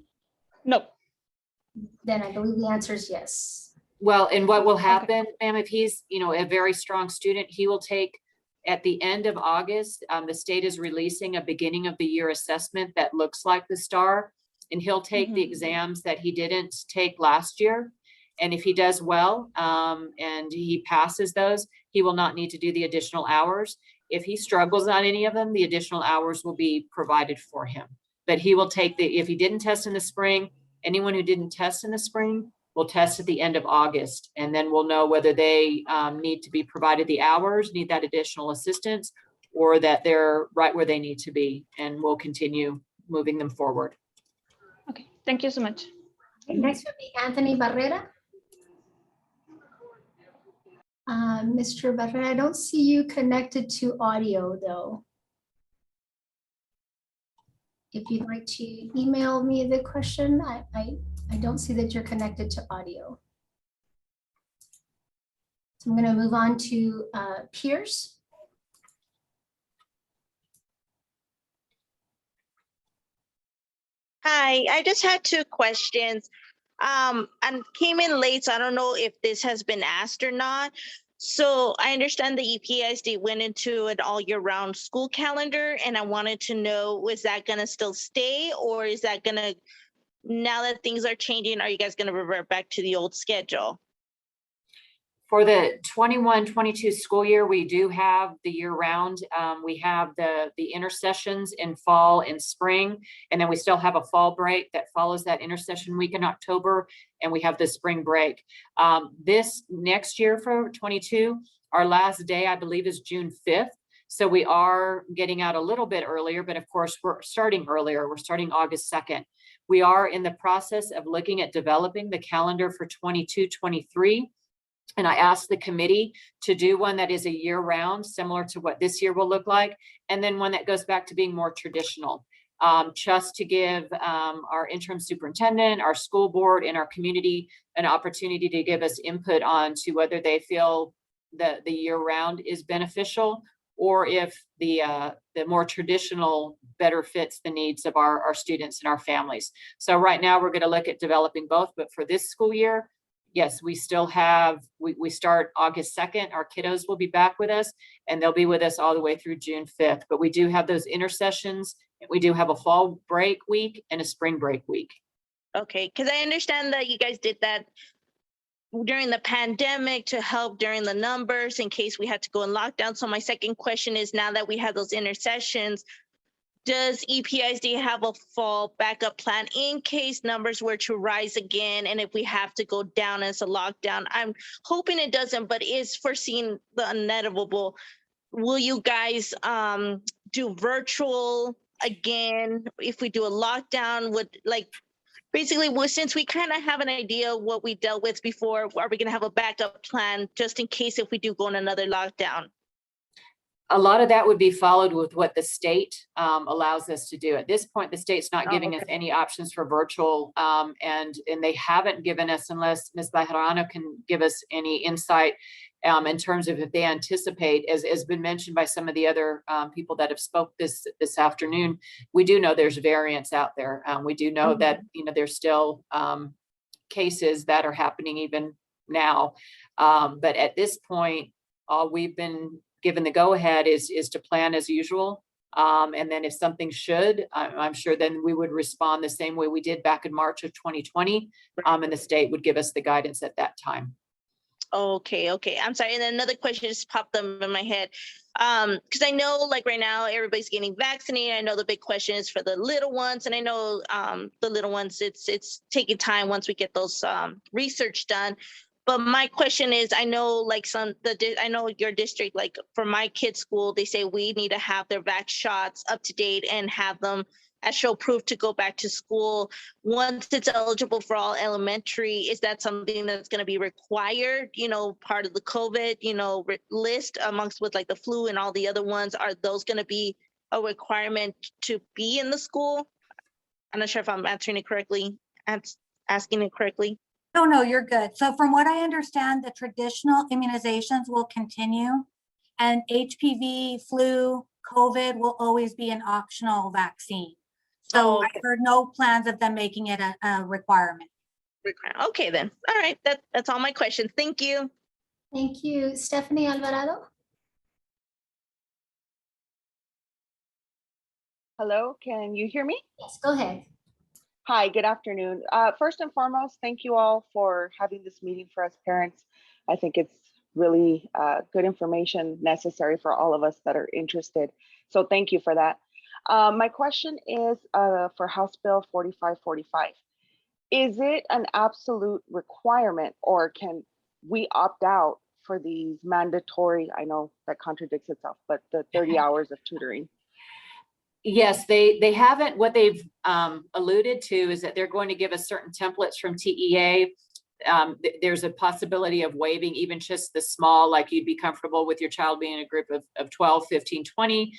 No. Then I believe the answer is yes. Well, and what will happen, ma'am, if he's, a very strong student, he will take, at the end of August, the state is releasing a beginning of the year assessment that looks like the STAR, and he'll take the exams that he didn't take last year. And if he does well and he passes those, he will not need to do the additional hours. If he struggles on any of them, the additional hours will be provided for him. But he will take if he didn't test in the spring, anyone who didn't test in the spring will test at the end of August. And then we'll know whether they need to be provided the hours, need that additional assistance, or that they're right where they need to be. And we'll continue moving them forward. Okay, thank you so much. Next would be Anthony Barrera. Mr. Barrera, I don't see you connected to audio though. If you'd like to email me the question, I don't see that you're connected to audio. So I'm going to move on to Pierce. Hi, I just had 2 questions. And came in late, so I don't know if this has been asked or not. So I understand the EPISD went into an all year round school calendar, and I wanted to know, is that going to still stay, or is that going to, now that things are changing, are you guys going to revert back to the old schedule? For the 21-22 school year, we do have the year round. We have the intersessions in fall and spring, and then we still have a fall break that follows that intersession week in October, and we have the spring break. This next year for 22, our last day, I believe, is June 5th. So we are getting out a little bit earlier, but of course we're starting earlier. We're starting August 2nd. We are in the process of looking at developing the calendar for 22-23. And I asked the committee to do one that is a year round, similar to what this year will look like, and then one that goes back to being more traditional, just to give our interim superintendent, our school board, and our community an opportunity to give us input on to whether they feel that the year round is beneficial, or if the more traditional better fits the needs of our students and our families. So right now we're going to look at developing both, but for this school year, yes, we still have, we start August 2nd. Our kiddos will be back with us, and they'll be with us all the way through June 5th. But we do have those intersessions. We do have a fall break week and a spring break week. Okay, because I understand that you guys did that during the pandemic to help during the numbers in case we had to go in lockdown. So my second question is, now that we have those intersessions, does EPISD have a fall backup plan in case numbers were to rise again? And if we have to go down as a lockdown, I'm hoping it doesn't, but is foreseen the inevitable. Will you guys do virtual again, if we do a lockdown, would like, basically, well, since we kind of have an idea of what we dealt with before, are we going to have a backup plan just in case if we do go on another lockdown? A lot of that would be followed with what the state allows us to do. At this point, the state's not giving us any options for virtual, and they haven't given us, unless Ms. Bejarano can give us any insight in terms of if they anticipate, as has been mentioned by some of the other people that have spoke this afternoon. We do know there's variants out there. We do know that there's still cases that are happening even now. But at this point, all we've been given the go-ahead is to plan as usual. And then if something should, I'm sure then we would respond the same way we did back in March of 2020. And the state would give us the guidance at that time. Okay. I'm sorry. And then another question just popped up in my head. Because I know like right now everybody's getting vaccinated. I know the big question is for the little ones. And I know the little ones, it's taking time once we get those research done. But my question is, I know like I know your district, like for my kids' school, they say we need to have their vax shots up to date and have them as show proof to go back to school. Once it's eligible for all elementary, is that something that's going to be required, part of the COVID, list amongst with like the flu and all the other ones? Are those going to be a requirement to be in the school? I'm not sure if I'm answering it correctly, asking it correctly. No, you're good. So from what I understand, the traditional immunizations will continue, and HPV, flu, COVID will always be an optional vaccine. So I've heard no plans of them making it a requirement. Okay, then. All right. That's all my questions. Thank you. Thank you. Stephanie Alvarado. Hello, can you hear me? Yes, go ahead. Hi, good afternoon. First and foremost, thank you all for having this meeting for us parents. I think it's really good information necessary for all of us that are interested. So thank you for that. My question is for House Bill 4545. Is it an absolute requirement, or can we opt out for these mandatory, I know that contradicts itself, but the 30 hours of tutoring? Yes, they haven't. What they've alluded to is that they're going to give us certain templates from TEA. There's a possibility of waiving even just the small, like you'd be comfortable with your child being in a group of 12, 15, 20.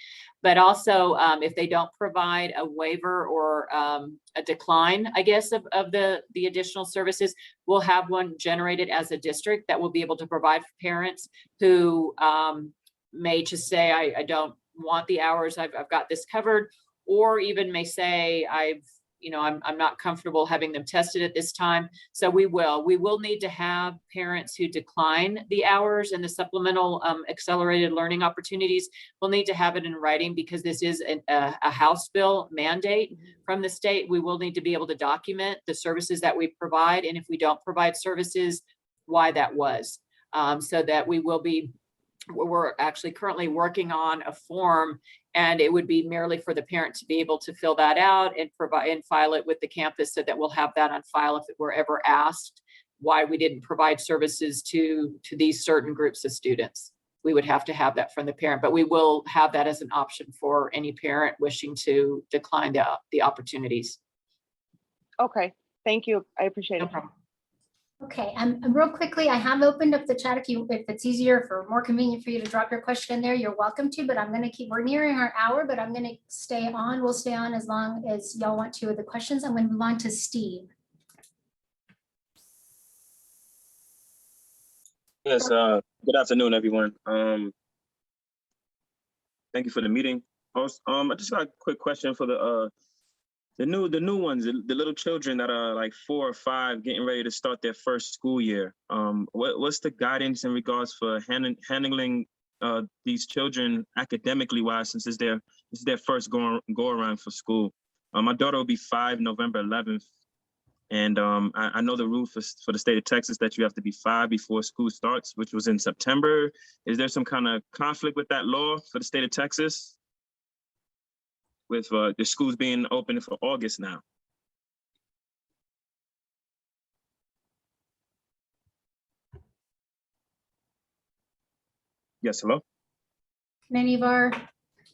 But also if they don't provide a waiver or a decline, I guess, of the additional services, we'll have one generated as a district that will be able to provide for parents who may just say, I don't want the hours, I've got this covered, or even may say I'm not comfortable having them tested at this time. So we will need to have parents who decline the hours and the supplemental accelerated learning opportunities. We'll need to have it in writing because this is a House bill mandate from the state. We will need to be able to document the services that we provide, and if we don't provide services, why that was, so that we're actually currently working on a form, and it would be merely for the parent to be able to fill that out and provide and file it with the campus, so that we'll have that on file if it were ever asked why we didn't provide services to these certain groups of students. We would have to have that from the parent, but we will have that as an option for any parent wishing to decline the opportunities. Okay, thank you. I appreciate it. No problem. Okay, real quickly, I have opened up the chat. If it's easier more convenient for you to drop your question in there, you're welcome to, but we're nearing our hour, but I'm gonna stay on. We'll stay on as long as y'all want to with the questions. I'm gonna move on to Steve. Yes, good afternoon, everyone. Thank you for the meeting. I just got a quick question for the new ones, the little children that are like 4 or 5 getting ready to start their first school year. What's the guidance in regards for handling these children academically wise, since this is their first go around for school? My daughter will be 5 November 11th. And I know the rule for the state of Texas that you have to be 5 before school starts, which was in September. Is there some kind of conflict with that law for the state of Texas, with the schools being open for August now? Yes, hello? Can any of our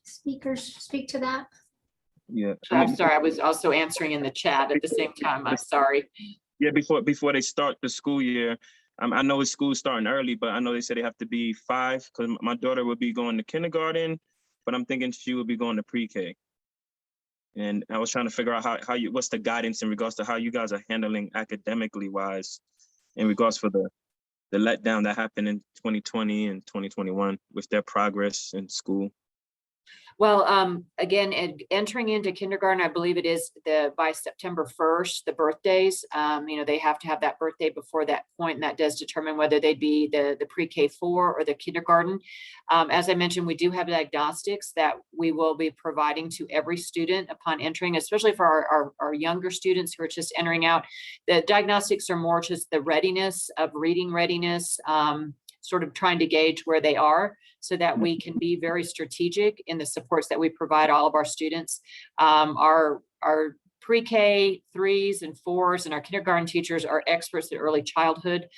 speakers speak to that? Yeah. I'm sorry, I was also answering in the chat at the same time. I'm sorry. Yeah, before they start the school year, I know it's school starting early, but I know they said they have to be 5 because my daughter would be going to kindergarten, but I'm thinking she would be going to pre-K. And I was trying to figure out how you, what's the guidance in regards to how you guys are handling academically wise in regards for the letdown that happened in 2020 and 2021 with their progress in school. Well, again, entering into kindergarten, I believe it is by September 1st, the birthdays, they have to have that birthday before that point, and that does determine whether they'd be the pre-K 4 or the kindergarten. As I mentioned, we do have diagnostics that we will be providing to every student upon entering, especially for our younger students who are just entering out. The diagnostics are more just the readiness of reading readiness, sort of trying to gauge where they are, so that we can be very strategic in the supports that we provide all of our students. Our pre-K 3s and 4s and our kindergarten teachers are experts at early childhood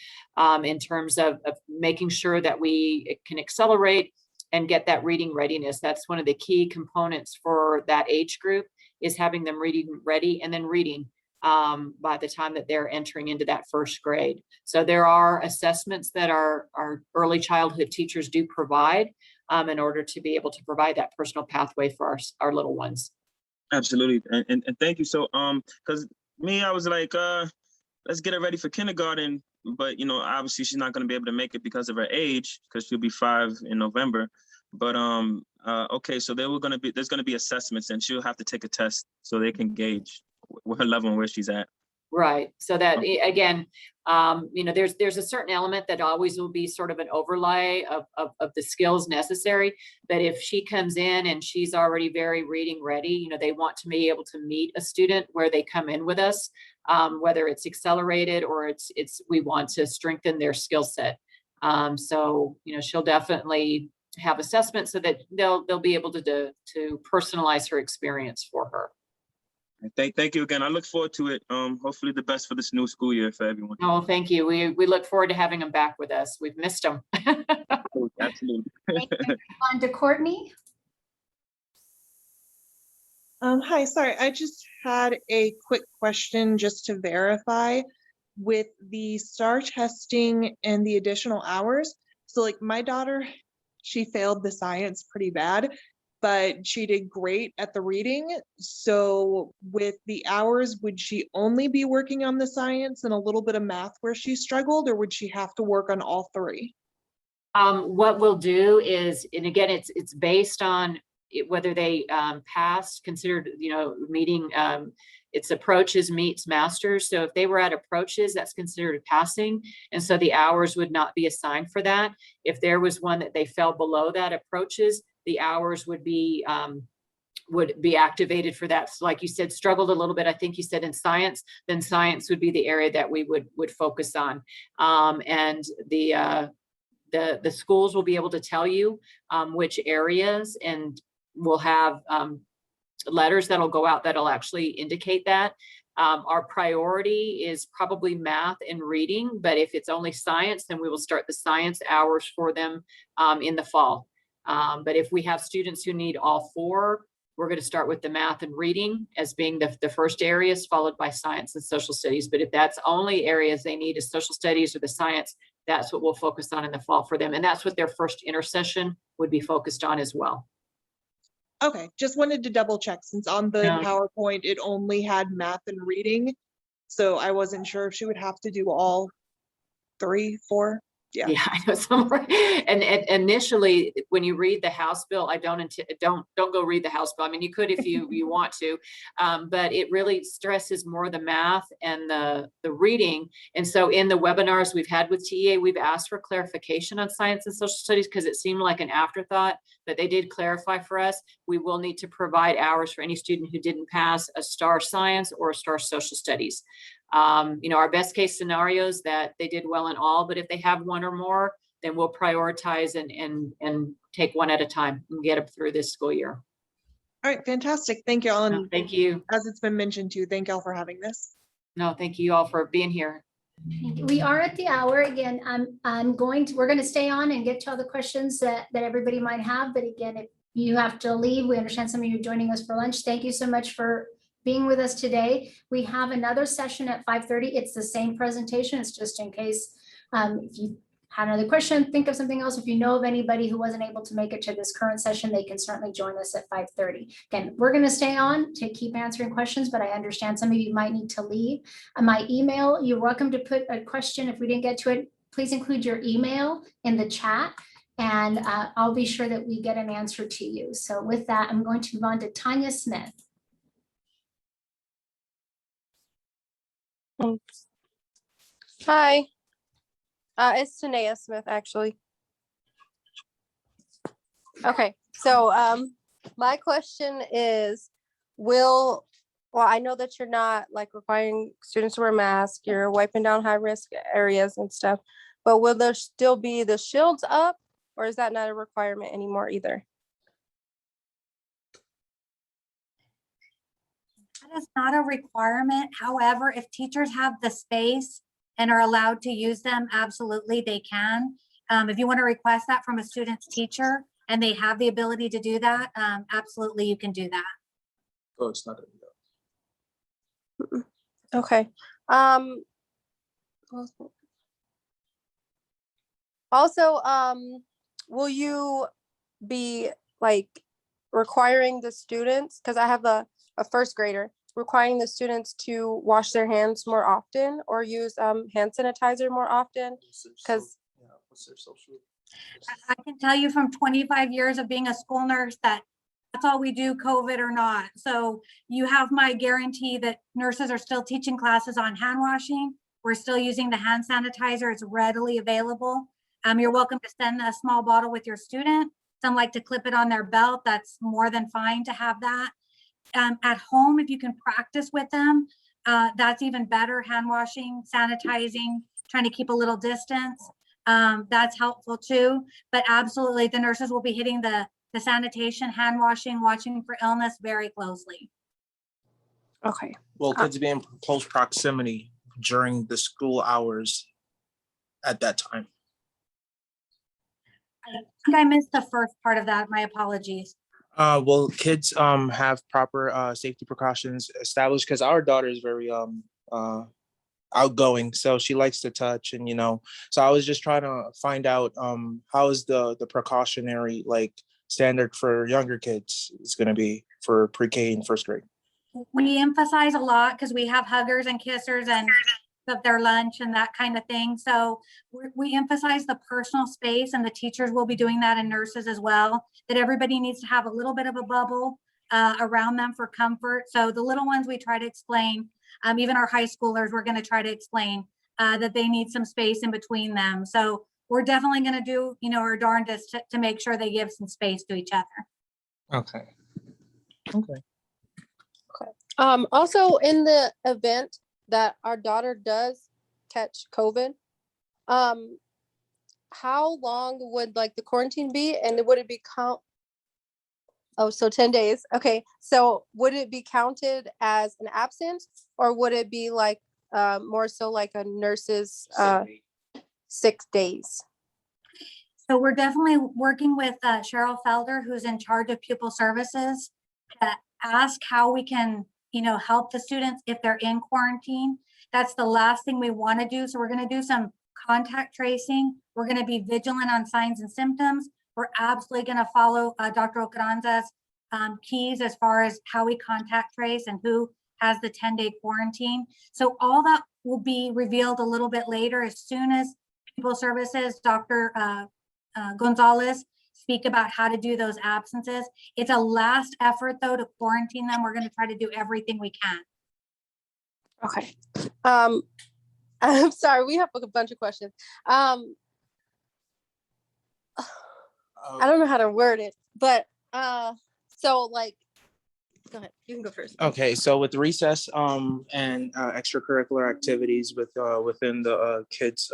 in terms of making sure that we can accelerate and get that reading readiness. That's one of the key components for that age group, is having them reading ready and then reading by the time that they're entering into that first grade. So there are assessments that our early childhood teachers do provide in order to be able to provide that personal pathway for our little ones. Absolutely, and thank you. So because me, I was like, let's get her ready for kindergarten, but obviously she's not going to be able to make it because of her age, because she'll be 5 in November. But okay, so there's going to be assessments, and she'll have to take a test so they can gauge her level and where she's at. Right. So that again, there's a certain element that always will be sort of an overlay of the skills necessary. But if she comes in and she's already very reading ready, they want to be able to meet a student where they come in with us, whether it's accelerated or we want to strengthen their skill set. So she'll definitely have assessments so that they'll be able to personalize her experience for her. Thank you again. I look forward to it. Hopefully the best for this new school year for everyone. Oh, thank you. We look forward to having them back with us. We've missed them. Absolutely. On to Courtney. Hi, sorry, I just had a quick question just to verify with the STAR testing and the additional hours. So like my daughter, she failed the science pretty bad, but she did great at the reading. So with the hours, would she only be working on the science and a little bit of math where she struggled, or would she have to work on all 3? What we'll do is, and again, it's based on whether they passed, considered, meeting its approaches meets masters. So if they were at approaches, that's considered passing. And so the hours would not be assigned for that. If there was one that they fell below that approaches, the hours would be activated for that. So like you said, struggled a little bit, I think you said in science, then science would be the area that we would focus on. And the schools will be able to tell you which areas, and we'll have letters that'll go out that'll actually indicate that. Our priority is probably math and reading, but if it's only science, then we will start the science hours for them in the fall. But if we have students who need all 4, we're going to start with the math and reading as being the first areas, followed by science and social studies. But if that's only areas they need is social studies or the science, that's what we'll focus on in the fall for them. And that's what their first intercession would be focused on as well. Okay, just wanted to double check, since on the PowerPoint, it only had math and reading. So I wasn't sure if she would have to do all 3, 4. Yeah, I know somewhere. And initially, when you read the House bill, I don't go read the House bill. I mean, you could if you want to, but it really stresses more the math and the reading. And so in the webinars we've had with TEA, we've asked for clarification on science and social studies because it seemed like an afterthought, but they did clarify for us. We will need to provide hours for any student who didn't pass a STAR science or a STAR social studies. Our best case scenarios that they did well in all, but if they have 1 or more, then we'll prioritize and take 1 at a time and get them through this school year. All right, fantastic. Thank you all. And thank you. As it's been mentioned too, thank you all for having this. No, thank you all for being here. We are at the hour again. we're going to stay on and get to all the questions that everybody might have. But again, you have to leave. We understand some of you are joining us for lunch. Thank you so much for being with us today. We have another session at 5:30. It's the same presentation. It's just in case if you had another question, think of something else. If you know of anybody who wasn't able to make it to this current session, they can certainly join us at 5:30. Again, we're going to stay on to keep answering questions, but I understand some of you might need to leave. My email, you're welcome to put a question if we didn't get to it. Please include your email in the chat, and I'll be sure that we get an answer to you. So with that, I'm going to move on to Tanya Smith. Hi, it's Tanea Smith, actually. Okay, so my question is, well, I know that you're not like requiring students to wear masks, you're wiping down high risk areas and stuff, but will there still be the shields up, or is that not a requirement anymore either? That is not a requirement. However, if teachers have the space and are allowed to use them, absolutely they can. If you want to request that from a student's teacher and they have the ability to do that, absolutely you can do that. Oh, it's not. Okay. Also, will you be like requiring the students, because I have a first grader, requiring the students to wash their hands more often or use hand sanitizer more often? Because I can tell you from 25 years of being a school nurse that that's all we do, COVID or not. So you have my guarantee that nurses are still teaching classes on hand washing. We're still using the hand sanitizer. It's readily available. You're welcome to send a small bottle with your student. Some like to clip it on their belt. That's more than fine to have that. At home, if you can practice with them, that's even better. Hand washing, sanitizing, trying to keep a little distance. That's helpful too. But absolutely, the nurses will be hitting the sanitation, hand washing, watching for illness very closely. Okay. Will kids be in close proximity during the school hours at that time? I think I missed the first part of that. My apologies. Will kids have proper safety precautions established? Because our daughter is very outgoing, so she likes to touch, and so I was just trying to find out how is the precautionary like standard for younger kids is going to be for pre-K and first grade. We emphasize a lot because we have huggers and kissers and of their lunch and that kind of thing. So we emphasize the personal space, and the teachers will be doing that, and nurses as well, that everybody needs to have a little bit of a bubble around them for comfort. So the little ones we try to explain, even our high schoolers, we're going to try to explain that they need some space in between them. So we're definitely going to do, our darndest to make sure they give some space to each other. Okay. Also, in the event that our daughter does catch COVID, how long would like the quarantine be, and would it be so 10 days? Okay, so would it be counted as an absence, or would it be like more so like a nurse's 6 days? So we're definitely working with Cheryl Felder, who's in charge of pupil services, to ask how we can help the students if they're in quarantine. That's the last thing we want to do. So we're going to do some contact tracing. We're going to be vigilant on signs and symptoms. We're absolutely going to follow Dr. Ocaranza's keys as far as how we contact trace and who has the 10-day quarantine. So all that will be revealed a little bit later as soon as Pupil Services, Dr. Gonzalez, speak about how to do those absences. It's a last effort though to quarantine them. We're going to try to do everything we can. Okay. I'm sorry, we have a bunch of questions. I don't know how to word it, but so like, go ahead, you can go first. Okay, so with recess and extracurricular activities within the kids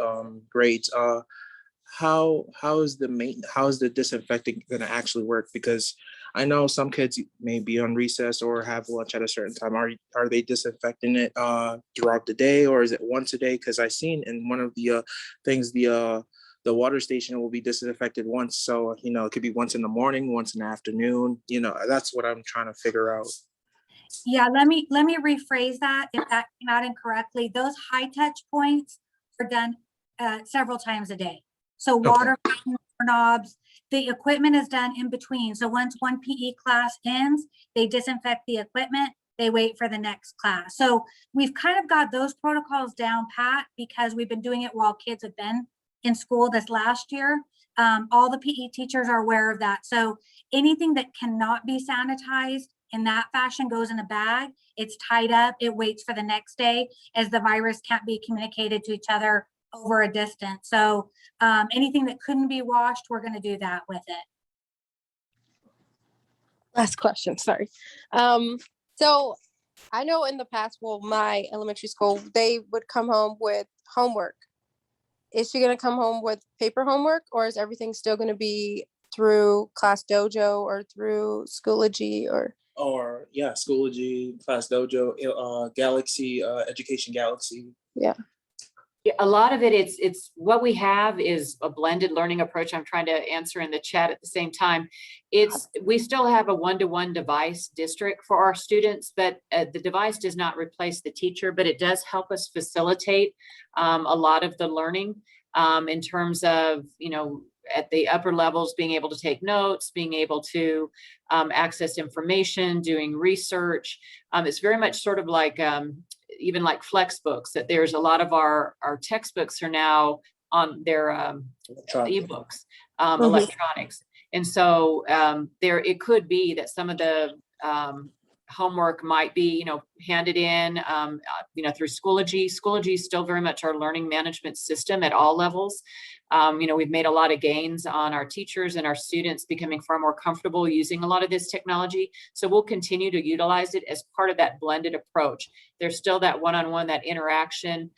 grades, how is the disinfecting going to actually work? Because I know some kids may be on recess or have lunch at a certain time. Are they disinfecting it throughout the day, or is it once a day? Because I seen in one of the things the the water station will be disinfected once. So, you know, it could be once in the morning, once in the afternoon. You know, that's what I'm trying to figure out. Yeah, let me rephrase that if that came out incorrectly. Those high touch points are done several times a day. So water knobs, the equipment is done in between. So once one PE class ends, they disinfect the equipment, they wait for the next class. So we've kind of got those protocols down pat because we've been doing it while kids have been in school this last year. All the PE teachers are aware of that. So anything that cannot be sanitized in that fashion goes in a bag, it's tied up, it waits for the next day as the virus can't be communicated to each other over a distance. So anything that couldn't be washed, we're going to do that with it. Last question, sorry. So I know in the past, well, my elementary school, they would come home with homework. Is she going to come home with paper homework, or is everything still going to be through Class Dojo or through Schoology Or yeah, Schoology, Class Dojo, Galaxy, Education Galaxy. Yeah. A lot of it, it's what we have is a blended learning approach. I'm trying to answer in the chat at the same time. We still have a one-to-one device district for our students, but the device does not replace the teacher, but it does help us facilitate a lot of the learning in terms of, you know, at the upper levels, being able to take notes, being able to access information, doing research. It's very much sort of like even like flex books, that there's a lot of our textbooks are now on their ebooks, electronics. And so it could be that some of the homework might be, you know, handed in, you know, through Schoology. Schoology is still very much our learning management system at all levels. You know, we've made a lot of gains on our teachers and our students becoming far more comfortable using a lot of this technology. So we'll continue to utilize it as part of that blended approach. There's still that one-on-one, that interaction.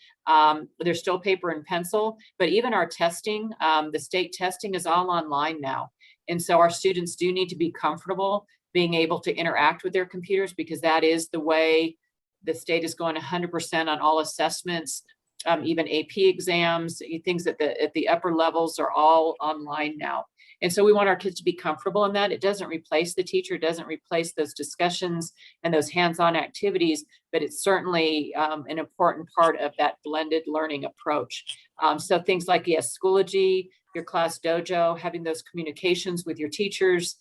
There's still paper and pencil, but even our testing, the state testing is all online now. And so our students do need to be comfortable being able to interact with their computers, because that is the way the state is going 100% on all assessments, even AP exams, things at the upper levels are all online now. And so we want our kids to be comfortable in that. It doesn't replace the teacher, it doesn't replace those discussions and those hands-on activities, but it's certainly an important part of that blended learning approach. So things like, yes, Schoology, your Class Dojo, having those communications with your teachers,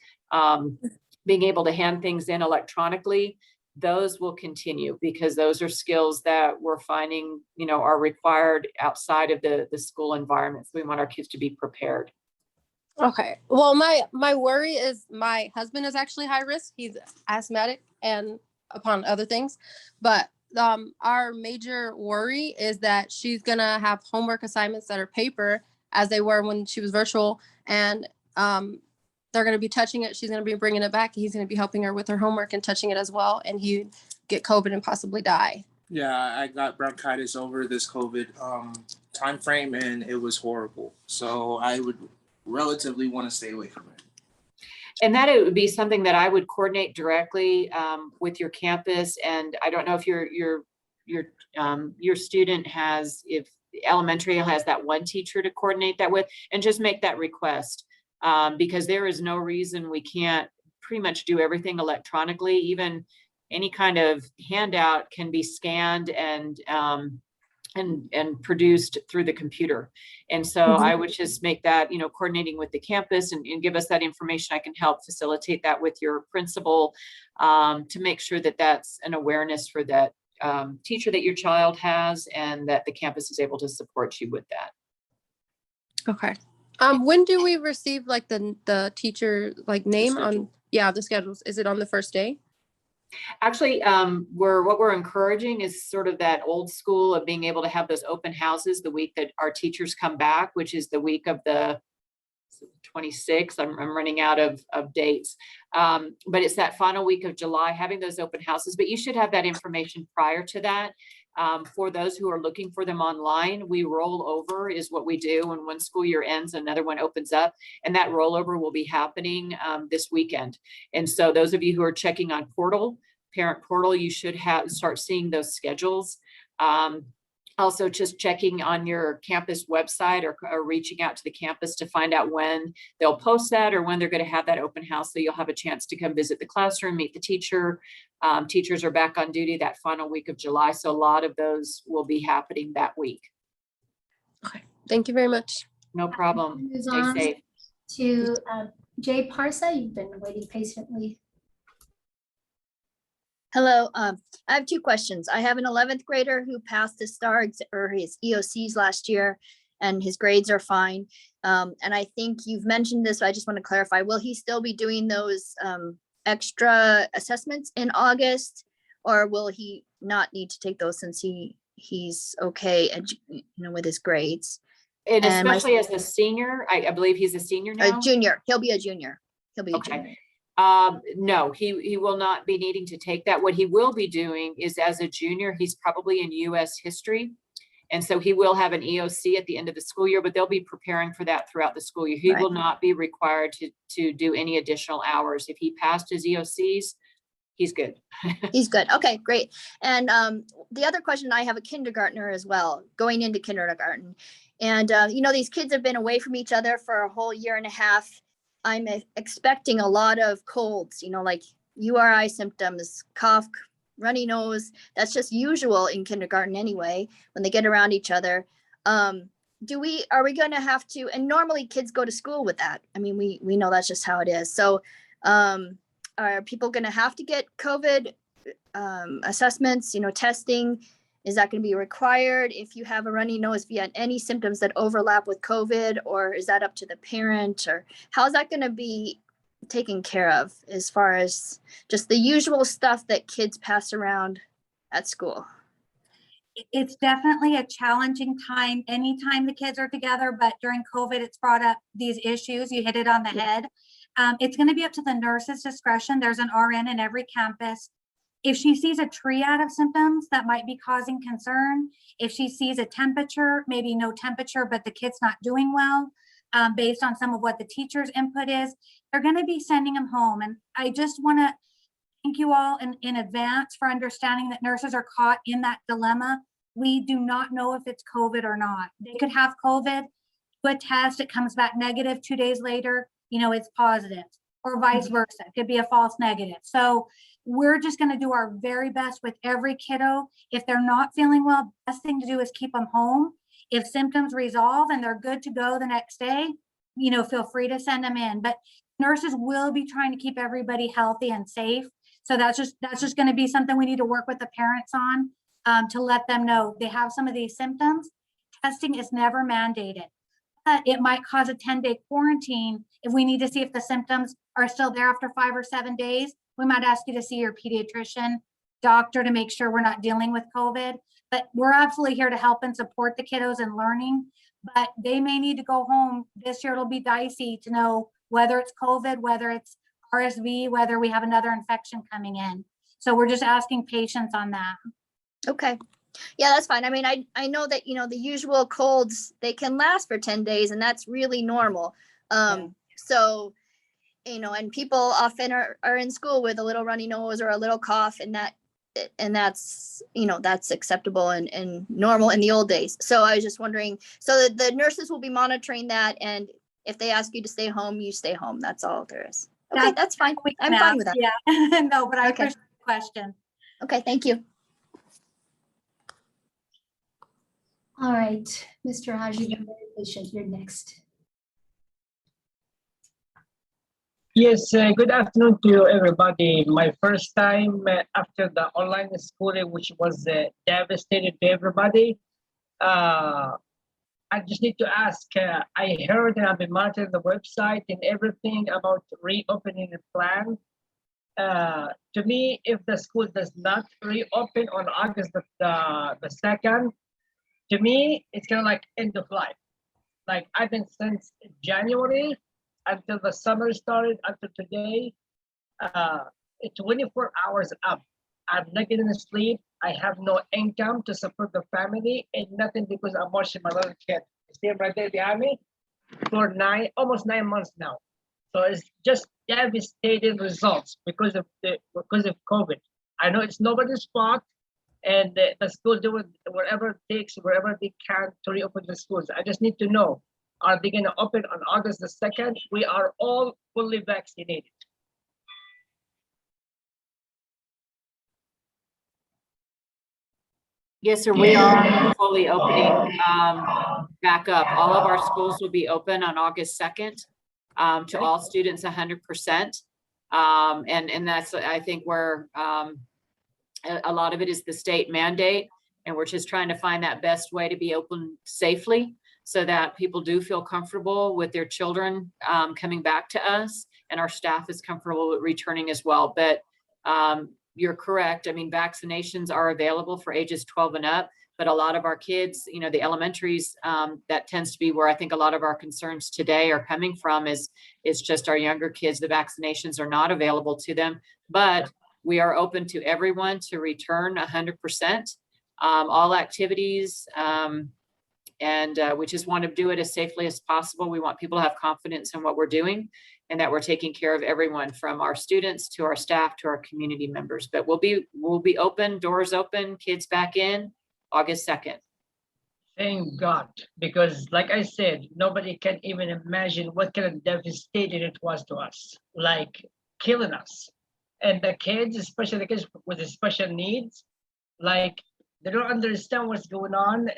being able to hand things in electronically, those will continue, because those are skills that we're finding, you know, are required outside of the school environment. So we want our kids to be prepared. Okay. Well, my worry is my husband is actually high risk. He's asthmatic and upon other things, but our major worry is that she's gonna have homework assignments that are paper, as they were when she was virtual, and they're going to be touching it. She's going to be bringing it back. He's going to be helping her with her homework and touching it as well. And he'd get COVID and possibly die. Yeah, I got bronchitis over this COVID time frame, and it was horrible. So I would relatively want to stay away from it. And that it would be something that I would coordinate directly with your campus. And I don't know if your student has, if elementary has that one teacher to coordinate that with, and just make that request. Because there is no reason we can't pretty much do everything electronically. Even any kind of handout can be scanned and produced through the computer. And so I would just make that, you know, coordinating with the campus and give us that information. I can help facilitate that with your principal to make sure that that's an awareness for that teacher that your child has, and that the campus is able to support you with that. Okay. When do we receive like the teacher like name on the schedules? Is it on the first day? Actually, what we're encouraging is sort of that old school of being able to have those open houses the week that our teachers come back, which is the week of the 26th. I'm running out of dates. But it's that final week of July, having those open houses. But you should have that information prior to that. For those who are looking for them online, we roll over is what we do. When one school year ends, another one opens up, and that rollover will be happening this weekend. And so those of you who are checking on Parent Portal, you should start seeing those schedules. Also, just checking on your campus website or reaching out to the campus to find out when they'll post that or when they're going to have that open house. So you'll have a chance to come visit the classroom, meet the teacher. Teachers are back on duty that final week of July. So a lot of those will be happening that week. Okay, thank you very much. No problem. Stay safe. To Jay Parsa, you've been waiting patiently. Hello, I have two questions. I have an 11th grader who passed his his EOCs last year, and his grades are fine. And I think you've mentioned this, but I just want to clarify, will he still be doing those extra assessments in August, or will he not need to take those since he's okay with his grades? And especially as a senior, I believe he's a senior now? A junior, he'll be a junior. He'll be a junior. No, he will not be needing to take that. What he will be doing is, as a junior, he's probably in US history. And so he will have an EOC at the end of the school year, but they'll be preparing for that throughout the school year. He will not be required to do any additional hours. If he passed his EOCs, he's good. He's good. Okay, great. And the other question, I have a kindergartner as well, going into kindergarten. And, these kids have been away from each other for a whole year and a half. I'm expecting a lot of colds, like URI symptoms, cough, runny nose. That's just usual in kindergarten anyway, when they get around each other. Are we going to have to, and normally kids go to school with that. I mean, we know that's just how it is. So are people going to have to get COVID assessments, testing? Is that going to be required if you have a runny nose, if you had any symptoms that overlap with COVID, or is that up to the parent, or how's that going to be taken care of as far as just the usual stuff that kids pass around at school? It's definitely a challenging time anytime the kids are together, but during COVID, it's brought up these issues. You hit it on the head. It's going to be up to the nurse's discretion. There's an RN in every campus. If she sees a triad of symptoms that might be causing concern, if she sees a temperature, maybe no temperature, but the kid's not doing well, based on some of what the teacher's input is, they're going to be sending them home. And I just want to thank you all in advance for understanding that nurses are caught in that dilemma. We do not know if it's COVID or not. They could have COVID, do a test, it comes back negative, 2 days later, it's positive, or vice versa. It could be a false negative. So we're just going to do our very best with every kiddo. If they're not feeling well, best thing to do is keep them home. If symptoms resolve and they're good to go the next day, feel free to send them in. But nurses will be trying to keep everybody healthy and safe. So that's just going to be something we need to work with the parents on, to let them know they have some of these symptoms. Testing is never mandated, but it might cause a 10-day quarantine if we need to see if the symptoms are still there after 5 or 7 days. We might ask you to see your pediatrician, doctor, to make sure we're not dealing with COVID. But we're absolutely here to help and support the kiddos in learning. But they may need to go home. This year it'll be dicey to know whether it's COVID, whether it's RSV, whether we have another infection coming in. So we're just asking patience on that. Okay. Yeah, that's fine. I mean, I know that, the usual colds, they can last for 10 days, and that's really normal. So, and people often are in school with a little runny nose or a little cough, and that's, that's acceptable and normal in the old days. So I was just wondering, so the nurses will be monitoring that, and if they ask you to stay home, you stay home. That's all there is. Okay, that's fine. I'm fine with that. Yeah, no, but I appreciate the question. Okay, thank you. All right, Mr. Haji, you're very patient. You're next. Yes, good afternoon to everybody. My first time after the online schooling, which was devastating to everybody. I just need to ask, I heard and I've been monitoring the website and everything about reopening the plan. To me, if the school does not reopen on August the 2nd, to me, it's kind of like end of life. Like I've been since January until the summer started, until today, 24 hours up. I'm not getting sleep. I have no income to support the family and nothing because I'm watching my little kid. See him right there behind me for almost 9 months now. So it's just devastating results because of COVID. I know it's nobody's fault. and the school do whatever it takes, wherever they can to reopen the schools. I just need to know, are they going to open on August the 2nd? We are all fully vaccinated. Yes, sir. We are fully opening back up. All of our schools will be open on August 2nd to all students 100%. And that's, I think, where a lot of it is the state mandate. And we're just trying to find that best way to be open safely so that people do feel comfortable with their children coming back to us, and our staff is comfortable with returning as well. But you're correct. I mean, vaccinations are available for ages 12 and up, but a lot of our kids, you know, the elementaries, that tends to be where I think a lot of our concerns today are coming from is just our younger kids. The vaccinations are not available to them, but we are open to everyone to return 100%, all activities. And we just want to do it as safely as possible. We want people to have confidence in what we're doing and that we're taking care of everyone, from our students to our staff to our community members. But we'll be open, doors open, kids back in August 2nd. Thank God, because like I said, nobody can even imagine what kind of devastating it was to us, like killing us. And the kids, especially the kids with the special needs, like they don't understand what's going on.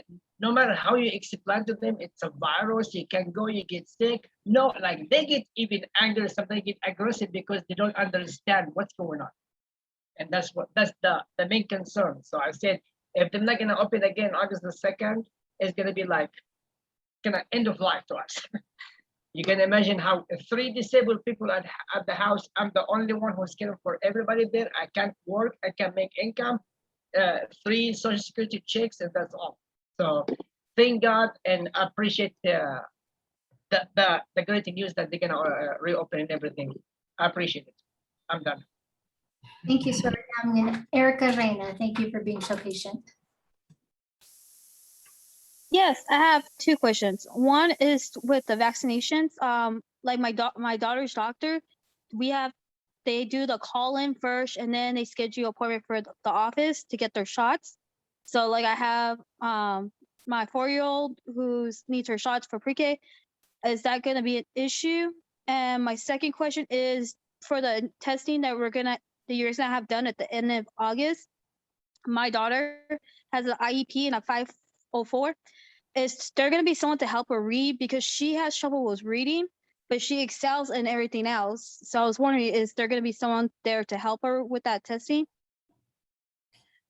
No matter how you explain to them, it's a virus, you can go, you get sick. No, like they get even angry, sometimes they get aggressive because they don't understand what's going on. And that's the main concern. So I said, if they're not gonna open again August the 2nd, it's gonna be like end of life to us. You can imagine how 3 disabled people at the house, I'm the only one who's caring for everybody there. I can't work, I can't make income, 3 social security checks, and that's all. So thank God, and appreciate the great news that they're gonna reopen and everything. I appreciate it. I'm done. Thank you, sir. Erica Reina, thank you for being so patient. Yes, I have 2 questions. One is with the vaccinations. Like my daughter's doctor, they do the call-in first, and then they schedule an appointment for the office to get their shots. So like I have my 4-year-old who needs her shots for pre-K. Is that going to be an issue? And my second question is for the testing that you're gonna have done at the end of August. My daughter has an IEP and a 504. Is there going to be someone to help her read, because she has trouble with reading, but she excels in everything else? So I was wondering, is there going to be someone there to help her with that testing?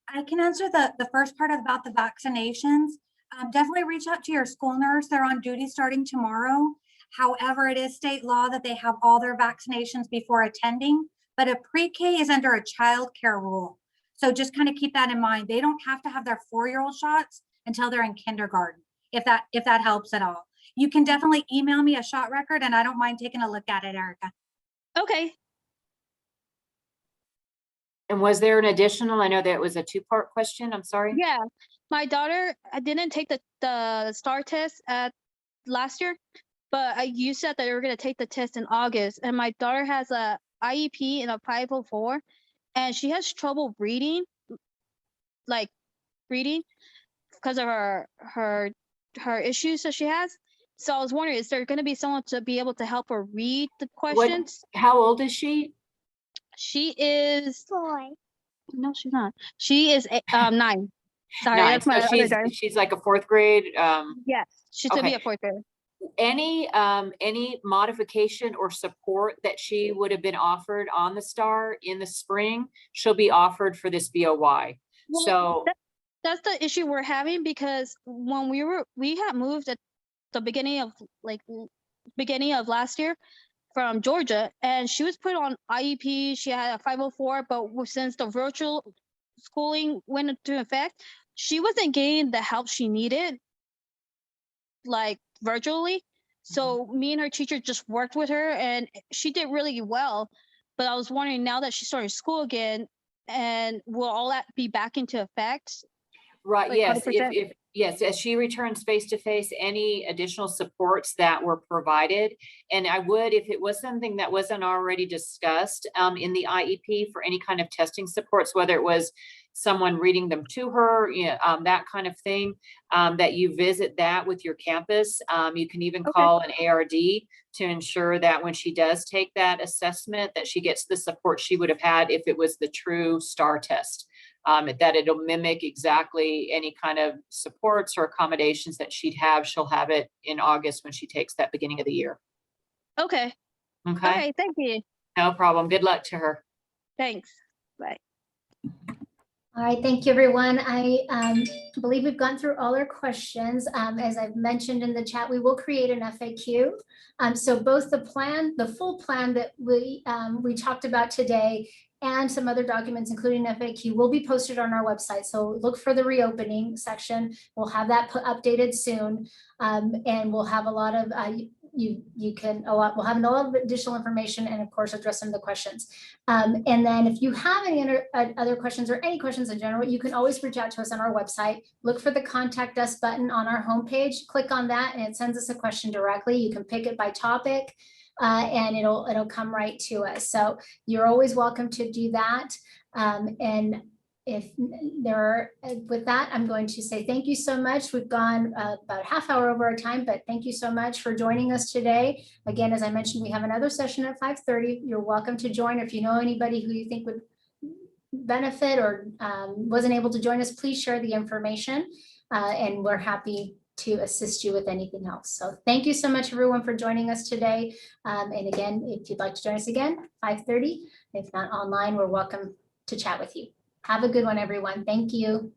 I can answer the first part about the vaccinations. Definitely reach out to your school nurse. They're on duty starting tomorrow. However, it is state law that they have all their vaccinations before attending, but a pre-K is under a child care rule. So just kind of keep that in mind. They don't have to have their 4-year-old shots until they're in kindergarten, if that helps at all. You can definitely email me a shot record, and I don't mind taking a look at it, Erica. Okay. And was there an additional? I know that was a 2-part question. I'm sorry. Yeah, my daughter, I didn't take the STAR test last year, but you said that you were going to take the test in August, and my daughter has a IEP and a 504, and she has trouble reading, because of her issues that she has. So I was wondering, is there going to be someone to be able to help her read the questions? How old is she? She is 4. No, she's not. She is 9. Sorry, 9. that's my So other daughter. she's like a 4th grade. Yes, she's gonna be a 4th grader. Any modification or support that she would have been offered on the STAR in the spring, she'll be offered for this BOY. Well, So that's the issue we're having, because when we had moved at the beginning of last year from Georgia, and she was put on IEP. She had a 504, but since the virtual schooling went into effect, she wasn't getting the help she needed, like virtually. So me and her teacher just worked with her, and she did really well. But I was wondering, now that she's starting school again, and will all that be back into effect? Right, Like yes, 100%? yes, as she returns face-to-face, any additional supports that were provided. And I would, if it was something that wasn't already discussed in the IEP for any kind of testing supports, whether it was someone reading them to her, that kind of thing, that you visit that with your campus. You can even call an ARD to ensure that when she does take that assessment, that she gets the support she would have had if it was the true STAR test. That it'll mimic exactly any kind of supports or accommodations that she'd have. She'll have it in August when she takes that beginning of the year. Okay. Okay. Okay, thank you. No problem. Good luck to her. Thanks. Bye. All right, thank you, everyone. I believe we've gone through all our questions. As I've mentioned in the chat, we will create an FAQ. So both the full plan that we talked about today and some other documents, including FAQ, will be posted on our website. So look for the reopening section. We'll have that updated soon. And we'll have a lot of, we'll have a lot of additional information and of course address some of the questions. And then if you have any other questions or any questions in general, you can always reach out to us on our website. Look for the contact us button on our homepage, click on that and it sends us a question directly. You can pick it by topic and it'll come right to us. So you're always welcome to do that. And if there are, with that, I'm going to say thank you so much. We've gone about a half hour over our time, but thank you so much for joining us today. Again, as I mentioned, we have another session at 5:30. You're welcome to join. If you know anybody who you think would benefit or wasn't able to join us, please share the information and we're happy to assist you with anything else. So thank you so much, everyone, for joining us today. And again, if you'd like to join us again, 5:30. If not online, we're welcome to chat with you. Have a good one, everyone. Thank you.